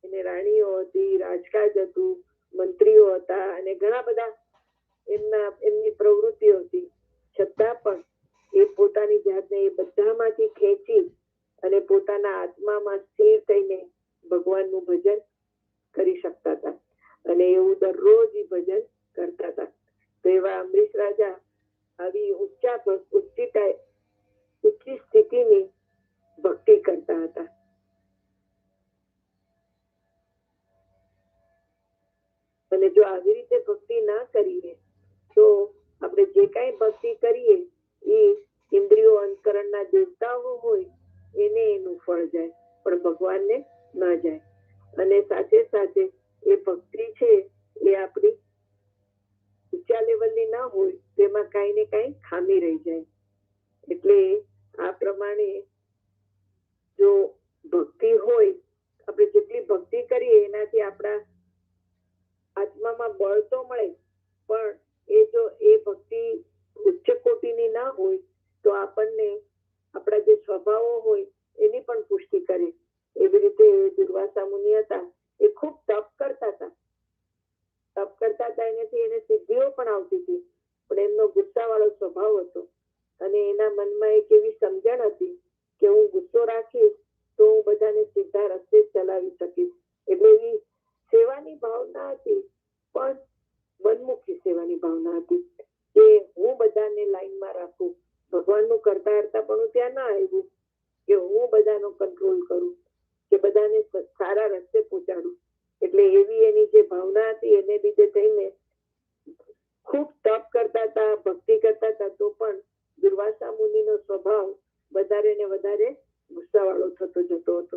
એને રાણીઓ હતી, રાજકાજ હતું, મંત્રીઓ હતા અને ઘણા બધા એમની પ્રવૃત્તિઓ હતી. છતાં પણ એ પોતાની જાતને એ બધામાંથી ખેંચી અને પોતાના આત્મામાં સ્થિર થઈને ભગવાનનું ભજન કરી શકતા હતા અને એવું દરરોજ ભજન કરતા હતા. તો એવા અંબરીશ રાજા આવી ઊંચી સ્થિતિની ભક્તિ કરતા હતા. અને જો આવી રીતે ભક્તિ ના કરીએ તો આપણે જે કઈ ભક્તિ કરીએ એ ઇન્દ્રિયો અંતકરણના દેવતાઓ હોય એને એનું ફળ જાય પણ ભગવાનને ન જાય. અને સાથે સાથે એ ભક્તિ છે એ આપણી ઊંચા લેવલની ના હોય તેમાં કઈ ને કઈ ખામી રહી જાય. એટલે આ પ્રમાણે જો ભક્તિ હોય, આપણે જેટલી ભક્તિ કરીએ એનાથી આપણા આત્મામાં બળ તો મળે પણ એ જો એ ભક્તિ ઉચ્ચ કોટીની ના હોય તો આપણને આપણા જે સ્વભાવો હોય એની પણ પુષ્ટિ કરે. એવી રીતે દુર્વાસા મુનિ હતા, એ ખૂબ તપ કરતા હતા. તપ કરતા હતા એનાથી એને સિદ્ધિઓ પણ આવતી હતી પણ એમનો ગુસ્સાવાળો સ્વભાવ હતો અને એના મનમાં એક એવી સમજણ હતી કે હું ગુસ્સો રાખીશ તો હું બધાને સીધા રસ્તે ચલાવી શકીશ. એટલે એવી સેવાની ભાવના હતી પણ મનમુખી સેવાની ભાવના હતી કે હું બધાને લાઈનમાં રાખું. ભગવાનનું કરતા કરતા પણ ત્યાં ના આવ્યું કે હું બધાનો કંટ્રોલ કરું કે બધાને સારા રસ્તે પહોંચાડું. એટલે એવી એની જે ભાવના હતી એને લીધે થઈને ખૂબ તપ કરતા હતા, ભક્તિ કરતા હતા તો પણ દુર્વાસા મુનિનો સ્વભાવ વધારે ને વધારે ગુસ્સાવાળો થતો જતો હતો.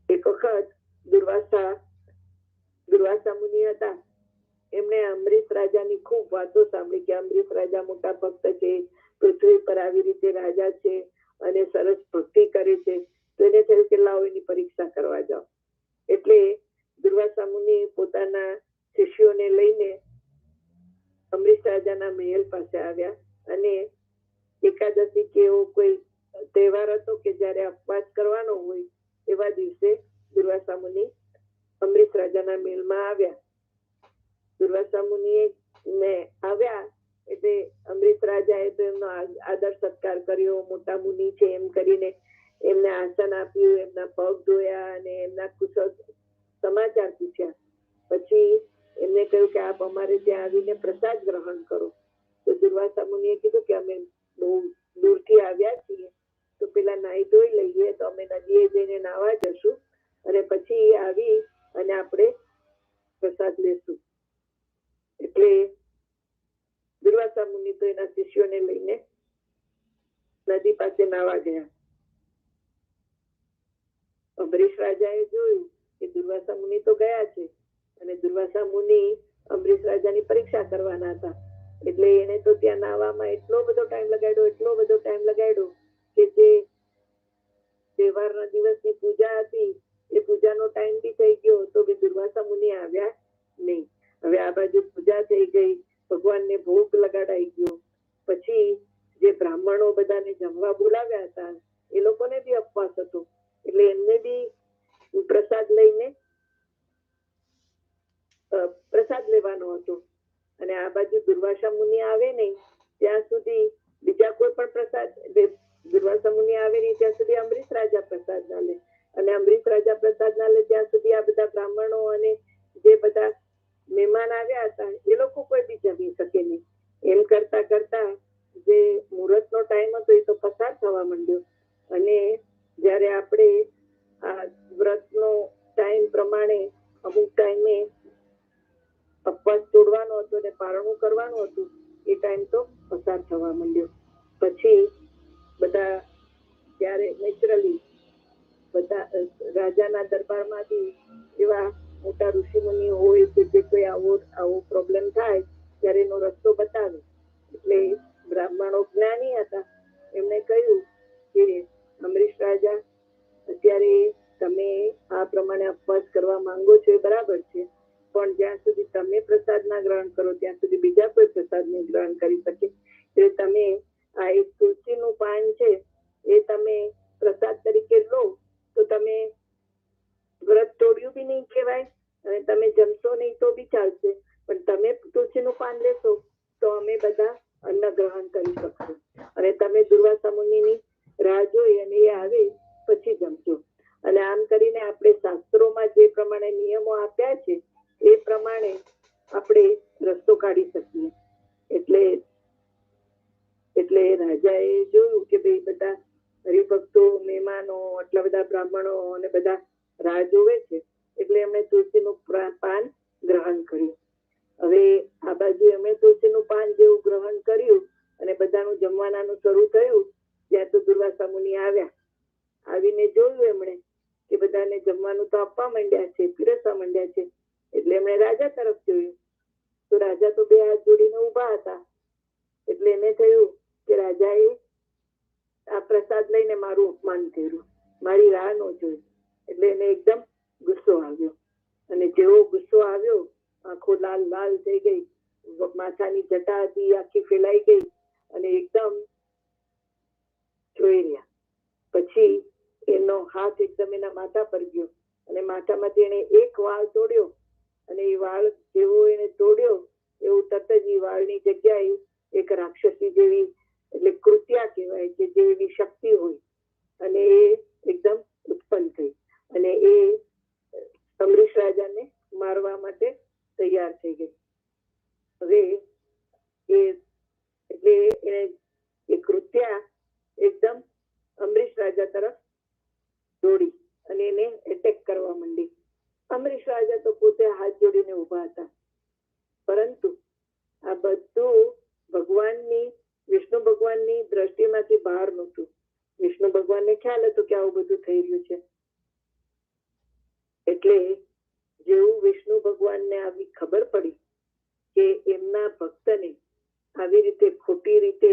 એક વખત દુર્વાસા મુનિ હતા, એમણે અંબરીશ રાજાની ખૂબ વાતો સાંભળી કે અંબરીશ રાજા મોટા ભક્ત છે, પૃથ્વી પર આવી રીતે રાજા છે અને સરસ ભક્તિ કરે છે. તો એને થયું કે લાવો એની પરીક્ષા કરવા જાઓ. એટલે દુર્વાસા મુનિ પોતાના શિષ્યોને લઈને અંબરીશ રાજાના મહેલ પાસે આવ્યા અને એકાદશી કે એવો કોઈ તહેવાર હતો કે જયારે અપવાસ કરવાનો હોય એવા દિવસે દુર્વાસા મુનિ અંબરીશ રાજાના મહેલમાં આવ્યા. દુર્વાસા મુનિએ આવ્યા એટલે અંબરીશ રાજાએ તો એમનો આદર સત્કાર કર્યો, મોટા મુનિ છે એમ કરીને એમને આસન આપ્યું, એમના પગ ધોયા અને એમના કુશળ સમાચાર પૂછ્યા. પછી એમને કહ્યું કે આપ અમારે ત્યાં આવીને પ્રસાદ ગ્રહણ કરો. તો દુર્વાસા મુનિએ કીધું કે અમે બહુ દૂરથી આવ્યા છીએ તો પેલા નાહી ધોઈ લઈએ તો અમે નદીએ જઈને નાહવા જશું અને પછી આવી અને આપણે પ્રસાદ લેશું. એટલે દુર્વાસા મુનિ તો એના શિષ્યોને લઈને નદી પાસે નાહવા ગયા. અંબરીશ રાજાએ જોયું કે દુર્વાસા મુનિ તો ગયા છે અને દુર્વાસા મુનિ અંબરીશ રાજાની પરીક્ષા કરવાના હતા. એટલે એને તો ત્યાં નાહવામાં એટલો બધો ટાઈમ લગાડ્યો કે જે તહેવારના દિવસની પૂજા હતી એ પૂજાનો ટાઈમ બી થઈ ગયો તો બી દુર્વાસા મુનિ આવ્યા નહીં. હવે આ બાજુ પૂજા થઈ ગઈ, ભગવાનને ભોગ લગાડાઈ ગયો. પછી જે બ્રાહ્મણો બધાને જમવા બોલાવ્યા હતા એ લોકોને બી અપવાસ હતો એટલે એમને બી પ્રસાદ લેવાનો હતો અને આ બાજુ દુર્વાસા મુનિ આવે નહીં ત્યાં સુધી બીજા કોઈ પણ પ્રસાદ દુર્વાસા મુનિ આવે નહીં ત્યાં સુધી અમરીશ રાજા પ્રસાદ ના લે, અને અમરીશ રાજા પ્રસાદ ના લે ત્યાં સુધી આ બધા બ્રાહ્મણો અને જે બધા મહેમાન આવ્યા હતા એ લોકો કોઈ બી જમી શકે નહીં. એમ કરતા કરતા જે મુહૂર્ત નો ટાઈમ હતો એ તો પસાર થવા માંડ્યો. અને જયારે આપણે આ વ્રત નો ટાઈમ પ્રમાણે અમુક ટાઈમે અપવાસ તોડવાનો હતો ને પારણું કરવાનું હતું એ ટાઈમ તો પસાર થવા માંડ્યો. પછી બધા ત્યારે નેચરલી બધા રાજાના દરબારમાંથી એવા મોટા ઋષિ મુનિ હોય કે જે કોઈ આવો પ્રોબ્લેમ થાય ત્યારે એનો રસ્તો બતાવે. એટલે બ્રાહ્મણો જ્ઞાની હતા, એમણે કહ્યું કે અમરીશ રાજા અત્યારે તમે આ પ્રમાણે અપવાસ કરવા માંગો છો એ બરાબર છે, પણ જ્યાં સુધી તમે પ્રસાદ ના ગ્રહણ કરો ત્યાં સુધી બીજા કોઈ પ્રસાદ નહીં ગ્રહણ કરી શકે. એટલે તમે આ એક તુલસીનું પાન છે એ તમે પ્રસાદ તરીકે લો તો તમે વ્રત તોડ્યું બી નહીં કહેવાય અને તમે જમશો નહીં તો બી ચાલશે, પણ તમે તુલસીનું પાન લેશો તો અમે બધા અન્ન ગ્રહણ કરી શકશું. અને તમે દુર્વાસા મુનિની રાહ જોઈ અને એ આવે પછી જમજો. અને આમ કરીને આપણે શાસ્ત્રોમાં જે પ્રમાણે નિયમો આપ્યા છે એ પ્રમાણે આપણે રસ્તો કાઢી શકીએ. એટલે રાજાએ જોયું કે ભાઈ બધા હરિભક્તો મહેમાનો આટલા બધા બ્રાહ્મણો અને બધા રાહ જોવે છે, એટલે એમણે તુલસીનું પાન ગ્રહણ કર્યું. હવે આ બાજુ એમણે તુલસીનું પાન જેવું ગ્રહણ કર્યું અને બધાનું જમવાનાનું શરૂ થયું ત્યાં તો દુર્વાસા મુનિ આવ્યા. આવીને જોયું એમણે કે બધાને જમવાનું તો આપવા માંડ્યા છે, પીરસવા માંડ્યા છે. એટલે એમણે રાજા તરફ જોયું તો રાજા તો બે હાથ જોડીને ઉભા હતા. એટલે એને થયું કે રાજાએ આ પ્રસાદ લઈને મારું અપમાન કર્યું, મારી રાહ ન જોઈ. એટલે એને એકદમ ગુસ્સો આવ્યો, અને જેવો ગુસ્સો આવ્યો આંખો લાલ લાલ થઈ ગઈ, માથાની જટા હતી આખી ફેલાઈ ગઈ અને એકદમ જોઈ રહ્યા. પછી એનો હાથ એકદમ એના માથા પર ગયો અને માથામાંથી એને એક વાળ તોડ્યો, અને એ વાળ જેવો એને તોડ્યો એવું તરત જ એ વાળની જગ્યાએ એક રાક્ષસી જેવી, એટલે કૃત્યા કહેવાય કે જેવી શક્તિ હોય, અને એ એકદમ ઉત્પન્ન થઈ અને એ અમરીશ રાજાને મારવા માટે તૈયાર થઈ ગઈ. હવે એ કૃત્યા એકદમ અમરીશ રાજા તરફ દોડી અને એને એટેક કરવા માંડી. અમરીશ રાજા તો પોતે હાથ જોડીને ઉભા હતા, પરંતુ આ બધું વિષ્ણુ ભગવાનની દ્રષ્ટિમાંથી બહાર નહોતું. વિષ્ણુ ભગવાનને ખ્યાલ હતો કે આવું બધું થઈ રહ્યું છે. એટલે જેવું વિષ્ણુ ભગવાનને આવી ખબર પડી કે એમના ભક્તને આવી રીતે ખોટી રીતે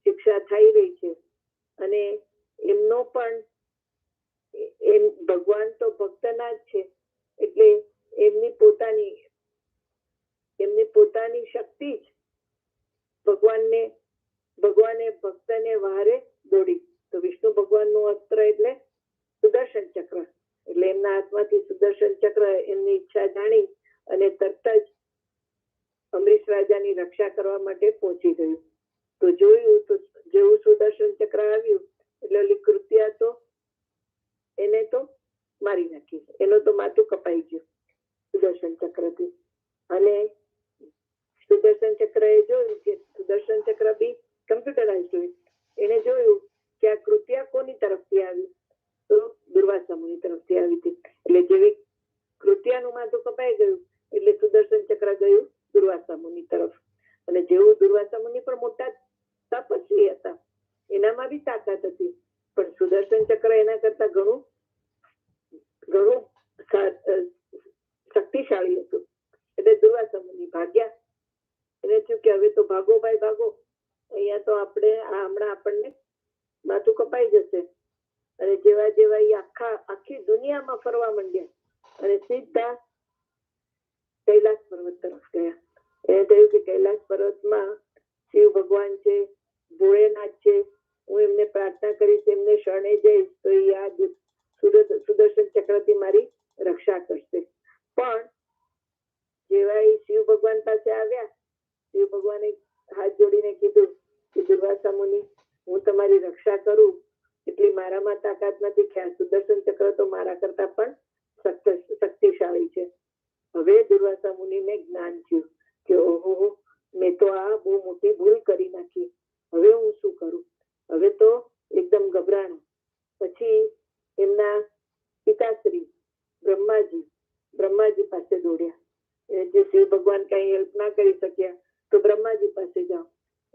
શિક્ષા થઈ રહી છે, અને એમનો પણ ભગવાન તો ભક્તના જ છે, એટલે એમની પોતાની શક્તિ જ ભગવાને ભક્તને વહારે દોડી. તો વિષ્ણુ ભગવાનનું અસ્ત્ર એટલે સુદર્શન ચક્ર, એટલે એમના હાથમાંથી સુદર્શન ચક્ર એમની ઈચ્છા જાણી અને તરત જ અમરીશ રાજાની રક્ષા કરવા માટે પહોંચી ગયું. તો જોયું તો જેવું સુદર્શન ચક્ર આવ્યું એટલે ઓલી કૃત્યા તો એને તો મારી નાખી, એનું તો માથું કપાઈ ગયું સુદર્શન ચક્રથી. અને સુદર્શન ચક્ર એ જોયું કે સુદર્શન ચક્ર બી કમ્પ્યુટરાઇઝ હોય, એને જોયું કે આ કૃત્યા કોની તરફથી આવી, તો દુર્વાસા મુનિ તરફથી આવી હતી. એટલે જેવી કૃત્યાનું માથું કપાઈ ગયું એટલે સુદર્શન ચક્ર ગયું દુર્વાસા મુનિ તરફ. અને જેવું દુર્વાસા મુનિ પણ મોટા તપસ્વી હતા, એનામાં બી તાકાત હતી, પણ સુદર્શન ચક્ર એના કરતા ઘણું શક્તિશાળી હતું. એટલે દુર્વાસા મુનિ ભાગ્યા. એને થયું કે હવે તો ભાગો ભાઈ ભાગો, અહીંયા તો હમણાં આપણને માથું કપાઈ જશે. અને જેવા એ આખી દુનિયામાં ફરવા માંડ્યા અને સીધા કૈલાસ પર્વત તરફ ગયા. એને થયું કે કૈલાસ પર્વતમાં શિવ ભગવાન છે, ભોળેનાથ છે, હું એમને પ્રાર્થના કરીશ, એમને શરણે જઈશ તો એ આ સુદર્શન ચક્રથી મારી રક્ષા કરશે. પણ જેવા એ શિવ ભગવાન પાસે આવ્યા, શિવ ભગવાને હાથ જોડીને કીધું કે દુર્વાસા મુનિ હું તમારી રક્ષા કરું એટલી મારામાં તાકાત નથી કે આ સુદર્શન ચક્ર તો મારા કરતા પણ શક્તિશાળી છે. હવે દુર્વાસા મુનિને જ્ઞાન થયું કે ઓહો, મેં તો આ બહુ મોટી ભૂલ કરી નાખી. હવે હું શું કરું? હવે તો એકદમ ગભરાણ. પછી એમના પિતાશ્રી બ્રહ્માજી પાસે દોડ્યા. જે શિવ ભગવાન કઈ હેલ્પ ના કરી શક્યા તો બ્રહ્માજી પાસે જાઓ.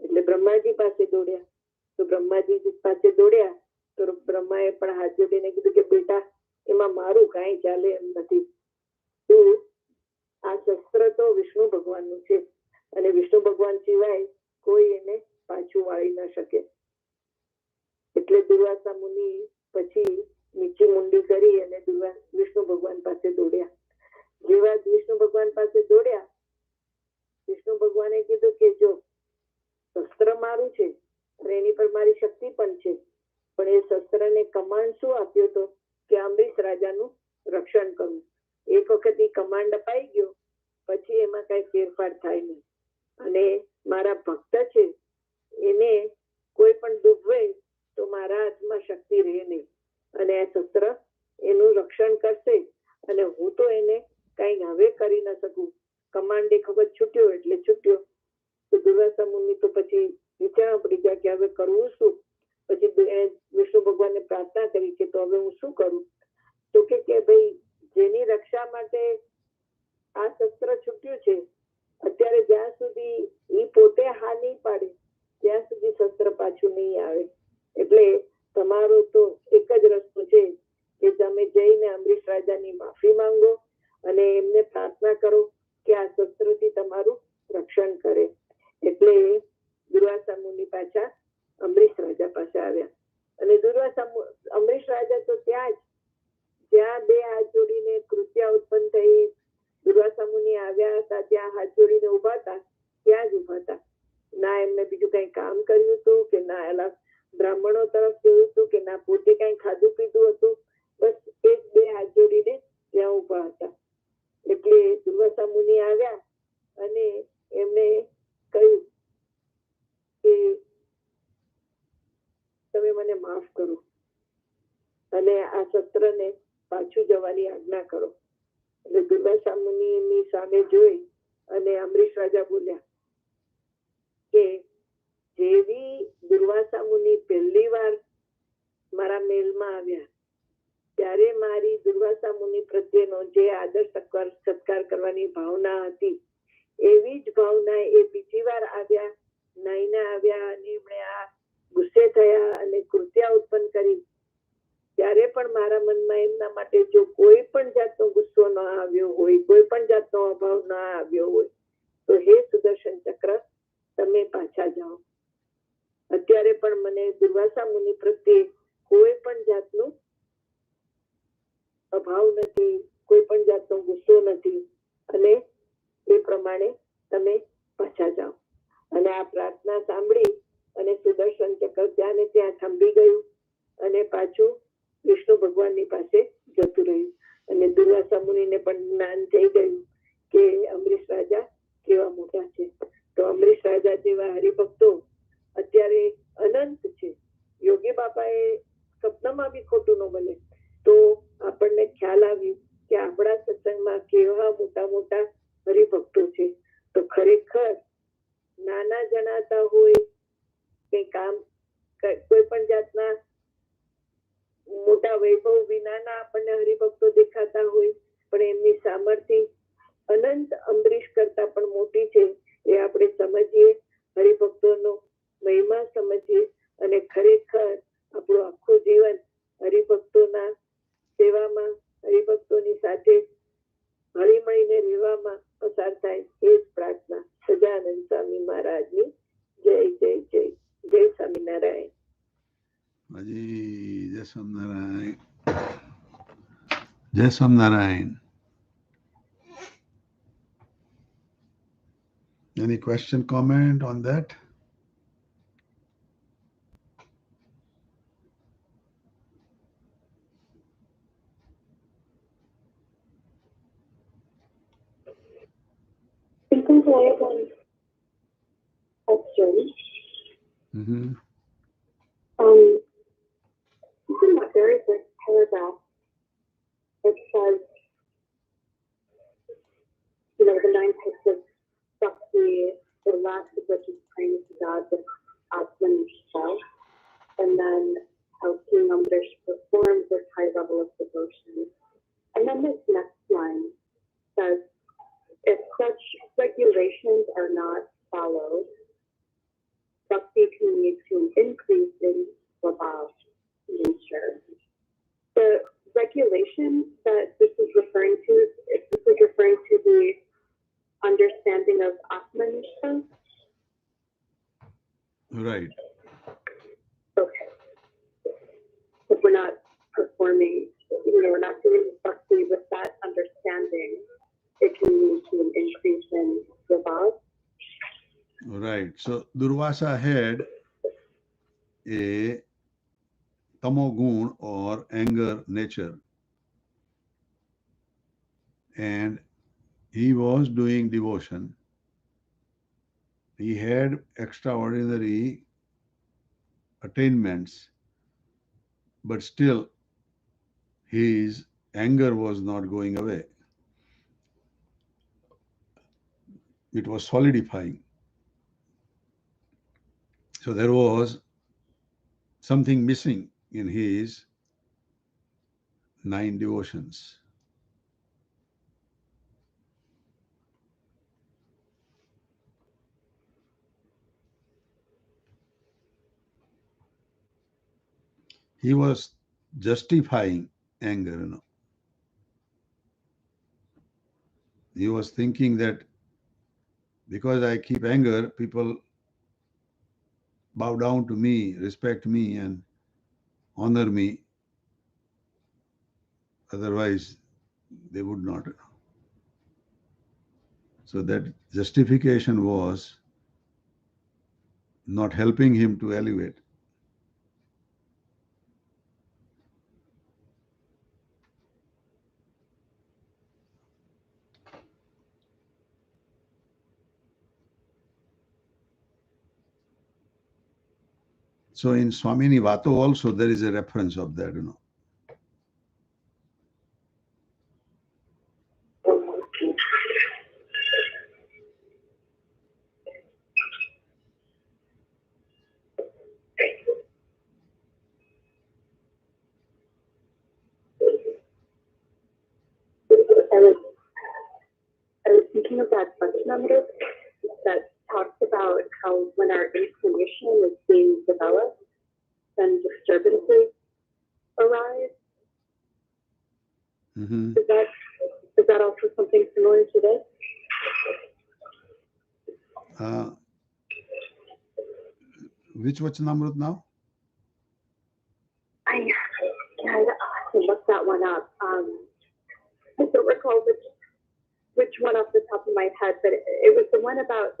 એટલે બ્રહ્માજી પાસે દોડ્યા. તો બ્રહ્માજી પાસે દોડ્યા તો બ્રહ્માએ પણ હાથ જોડીને કીધું કે બેટા, એમાં મારું કાંઈ ચાલે એમ નથી. તું આ શસ્ત્ર તો વિષ્ણુ ભગવાનનું છે અને વિષ્ણુ ભગવાન સિવાય કોઈ એને પાછું વાળી ન શકે. એટલે દુર્વાસા મુનિ પછી નીચી મુંડી કરી અને વિષ્ણુ ભગવાન પાસે દોડ્યા. જેવા વિષ્ણુ ભગવાન પાસે દોડ્યા, વિષ્ણુ ભગવાને કીધું કે જો શસ્ત્ર મારું છે અને એની પર મારી શક્તિ પણ છે, પણ એ શસ્ત્રને કમાન્ડ શું આપ્યો હતો કે અમરીશ રાજાનું રક્ષણ કરવું. એક વખત એ કમાન્ડ અપાઈ ગયો પછી એમાં કઈ ફેરફાર થાય નહીં. અને મારા ભક્ત છે એને કોઈ પણ ડૂબવે તો મારા હાથમાં શક્તિ રહે નહીં અને આ શસ્ત્ર એનું રક્ષણ કરશે અને હું તો એને કઈ હવે કરી ન શકું. કમાન્ડ એક વખત છૂટ્યો એટલે છૂટ્યો. તો દુર્વાસા મુનિ તો પછી વિચારવા પડી ગયા કે હવે કરવું શું. પછી વિષ્ણુ ભગવાનને પ્રાર્થના કરી કે તો હવે હું શું કરું? તો કે ભાઈ, જેની રક્ષા માટે આ શસ્ત્ર છૂટ્યું છે, અત્યારે જ્યાં સુધી એ પોતે હા નહીં પાડે ત્યાં સુધી શસ્ત્ર પાછું નહીં આવે. એટલે તમારો તો એક જ રસ્તો છે કે તમે જઈને અમરીશ રાજાની માફી માંગો અને એમને પ્રાર્થના કરો કે આ શસ્ત્રથી તમારું રક્ષણ કરે. એટલે દુર્વાસા મુનિ પાછા અમરીશ રાજા પાસે આવ્યા. અને અમરીશ રાજા તો ત્યાં જ જ્યાં બે હાથ જોડીને કૃત્યા ઉત્પન્ન થઈ, દુર્વાસા મુનિ આવ્યા હતા ત્યાં હાથ જોડીને ઉભા હતા, ત્યાં જ ઉભા હતા. ના એમને બીજું કઈ કામ કર્યું હતું કે ના એલા બ્રાહ્મણો તરફ જોયું હતું કે ના પોતે કઈ ખાધું પીધું હતું. બસ એક બે હાથ જોડીને ત્યાં ઉભા હતા. એટલે દુર્વાસા મુનિ આવ્યા અને એમને કહ્યું કે તમે મને માફ કરો અને આ શસ્ત્રને પાછું જવાની આજ્ઞા કરો. એટલે દુર્વાસા મુનિની સામે જોઈ અને અમરીશ રાજા બોલ્યા કે જેવી દુર્વાસા મુનિ પહેલી વાર મારા મહેલમાં આવ્યા ત્યારે મારી દુર્વાસા મુનિ પ્રત્યેનો જે આદર સત્કાર કરવાની ભાવના હતી, એવી જ ભાવના એ બીજી વાર આવ્યા, નાઈને આવ્યા અને એમણે આ ગુસ્સે થયા અને કૃત્યા ઉત્પન્ન કરી ત્યારે પણ મારા મનમાં એમના માટે જો કોઈ પણ જાતનો ગુસ્સો ન આવ્યો હોય, કોઈ પણ જાતનો અભાવ ન આવ્યો હોય, તો હે સુદર્શન ચક્ર, તમે પાછા જાઓ. અત્યારે પણ મને દુર્વાસા મુનિ પ્રત્યે કોઈ પણ જાતનો અભાવ નથી, કોઈ પણ જાતનો ગુસ્સો નથી અને એ પ્રમાણે તમે પાછા જાઓ. અને આ પ્રાર્થના સાંભળી અને સુદર્શન ચક્ર ત્યાં ને ત્યાં થંભી ગયું અને પાછું વિષ્ણુ ભગવાનની પાસે જતું રહ્યું. અને દુર્વાસા મુનિને પણ જ્ઞાન થઈ ગયું કે અમરીશ રાજા કેવા મોટા છે. તો અમરીશ રાજા જેવા હરિભક્તો અત્યારે અનંત છે. યોગી બાપાએ સપનામાં બી ખોટું ન બને તો આપણને ખ્યાલ આવ્યું કે આપણા સત્સંગમાં કેવા મોટા મોટા હરિભક્તો છે. તો ખરેખર નાના જણાતા હોય કે કામ કોઈ પણ જાતના મોટા વૈભવ વિનાના આપણને હરિભક્તો દેખાતા હોય, પણ એમની સામર્થ્ય અનંત અમરીશ કરતા પણ મોટી છે એ આપણે સમજીએ, હરિભક્તોનો મહિમા સમજીએ અને ખરેખર આપણું આખું જીવન હરિભક્તોના સેવામાં, હરિભક્તોની સાથે હળી મળીને રહેવામાં પસાર થાય. એ જ પ્રાર્થના. સજાનંદ સ્વામી મહારાજની જય જય જય. જય સ્વામિનારાયણ. હાજી, જય સ્વામિનારાયણ. જય Swaminarayan. Any question, comment on that? Because I have one question. Mm-hmm. paragraph, it says, the 9 types of bhakti, the last of which is praying to God with Atman self, and then how King Amrish performs this high level of devotion. And then this next line says, if such regulations are not followed, bhakti can lead to an increase in swabhav nature. The regulation that this is referring to, if this is referring to the understanding of Atmanishta. Right. Okay. If we're not performing, we're not doing bhakti with that understanding, it can lead to an increase in swabhav. Right. So Durvasa had a tamogun or anger nature, and he was doing devotion. He had extraordinary attainments, but still his anger was not going away. It was solidifying. So there was something missing in his 9 devotions. He was justifying anger. He was thinking that because I keep anger, people bow down to me, respect me, and honor me. Otherwise, they would not. So that justification was not helping him to elevate. So in Swamini Vato also there is a reference of that. I was thinking of that Bhakti that talks about how when our inclination is being developed, then disturbances arise. Mm-hmm. Is that also something similar to this? Which Vachanamrut now? I have to look that one up. I don't recall which one off the top of my head, but it was the one about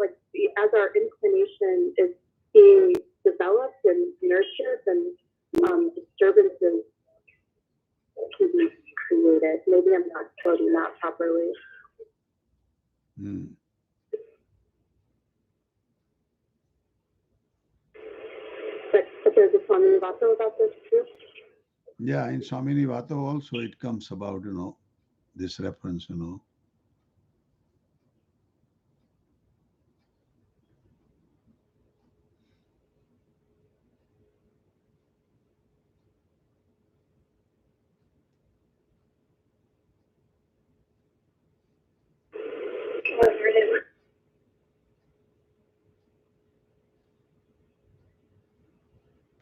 as our inclination is being developed and nurtured, and disturbances can be created. Maybe I'm not quoting that properly. Mm. But there's a Swami Vato about this too. Yeah, in Swamini Vato also it comes about, this reference,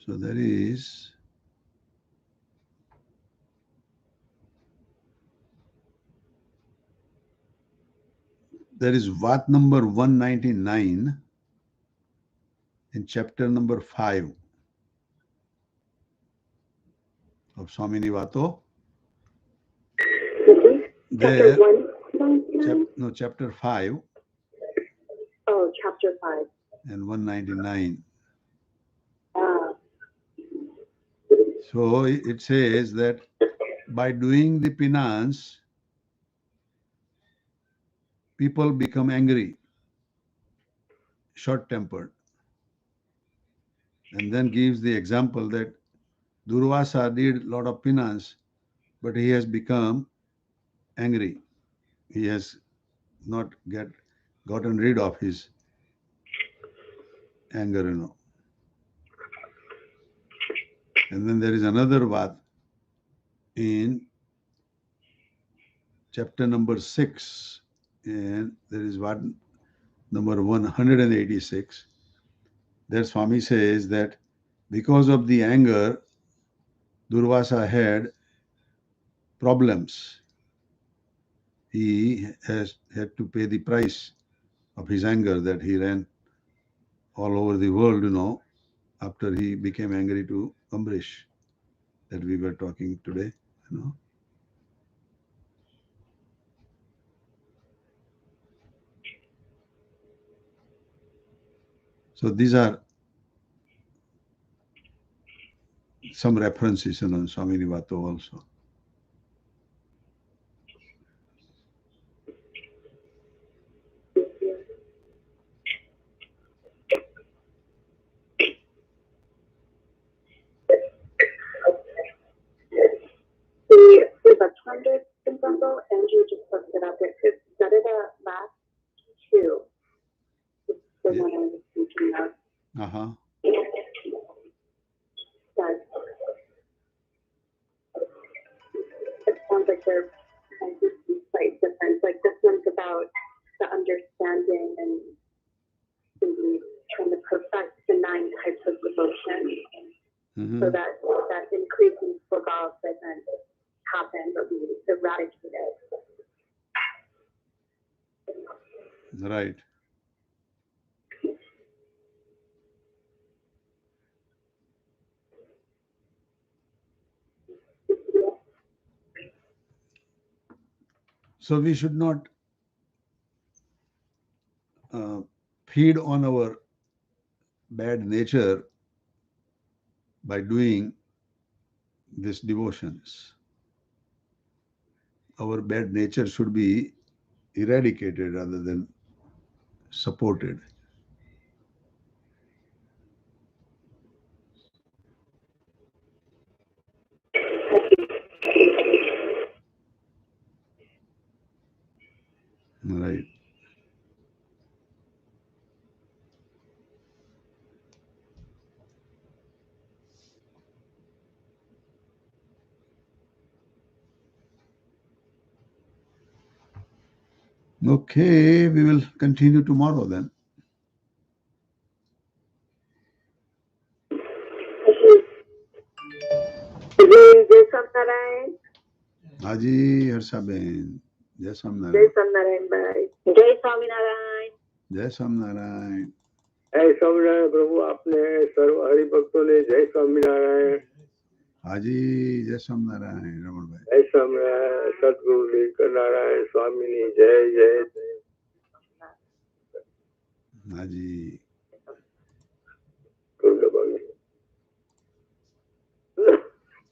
So there is Vat number 199 in chapter number 5 of Swamini Vato. There, chapter 5 Oh, chapter 5. and 199. So it says that by doing the penance, people become angry, short-tempered. And then gives the example that Durvasa did a lot of penance, but he has become angry. He has not gotten rid of his anger. And then there is another vat in chapter number 6, and there is vat number 186. There Swami says that because of the anger, Durvasa had problems. He has had to pay the price of his anger, that he ran all over the world, after he became angry to Ambrish, that we were talking today. So these are some references, in Swami Nivato also. The Transcendental, Andrew just looked it up. It's Zarida last two. It's the Yeah. one I was thinking of. Uh-huh. But it sounds like they're quite different. Like this one's about the understanding and really trying to perfect the 9 types of devotion, so that increase in Bhagav doesn't happen, but we eradicate it. Right. So we should not feed on our bad nature by doing these devotions. Our bad nature should be eradicated rather than supported. Right. Okay, we will continue tomorrow then. जय Swaminarayan. Haji Harsaben. Jai जय Swamnarayan. Swaminarayan भाई. जय Swaminarayan. Jai Swamnarayan. जय स्वामीनारायण प्रभु. आपने सर्व हरि भक्तों ने जय Swaminarayan. Haji Jai Swamnarayan. Raman bhai. जय स्वामीनारायण. सतगुरु दिनकर नारायण स्वामी जय जय. Haji.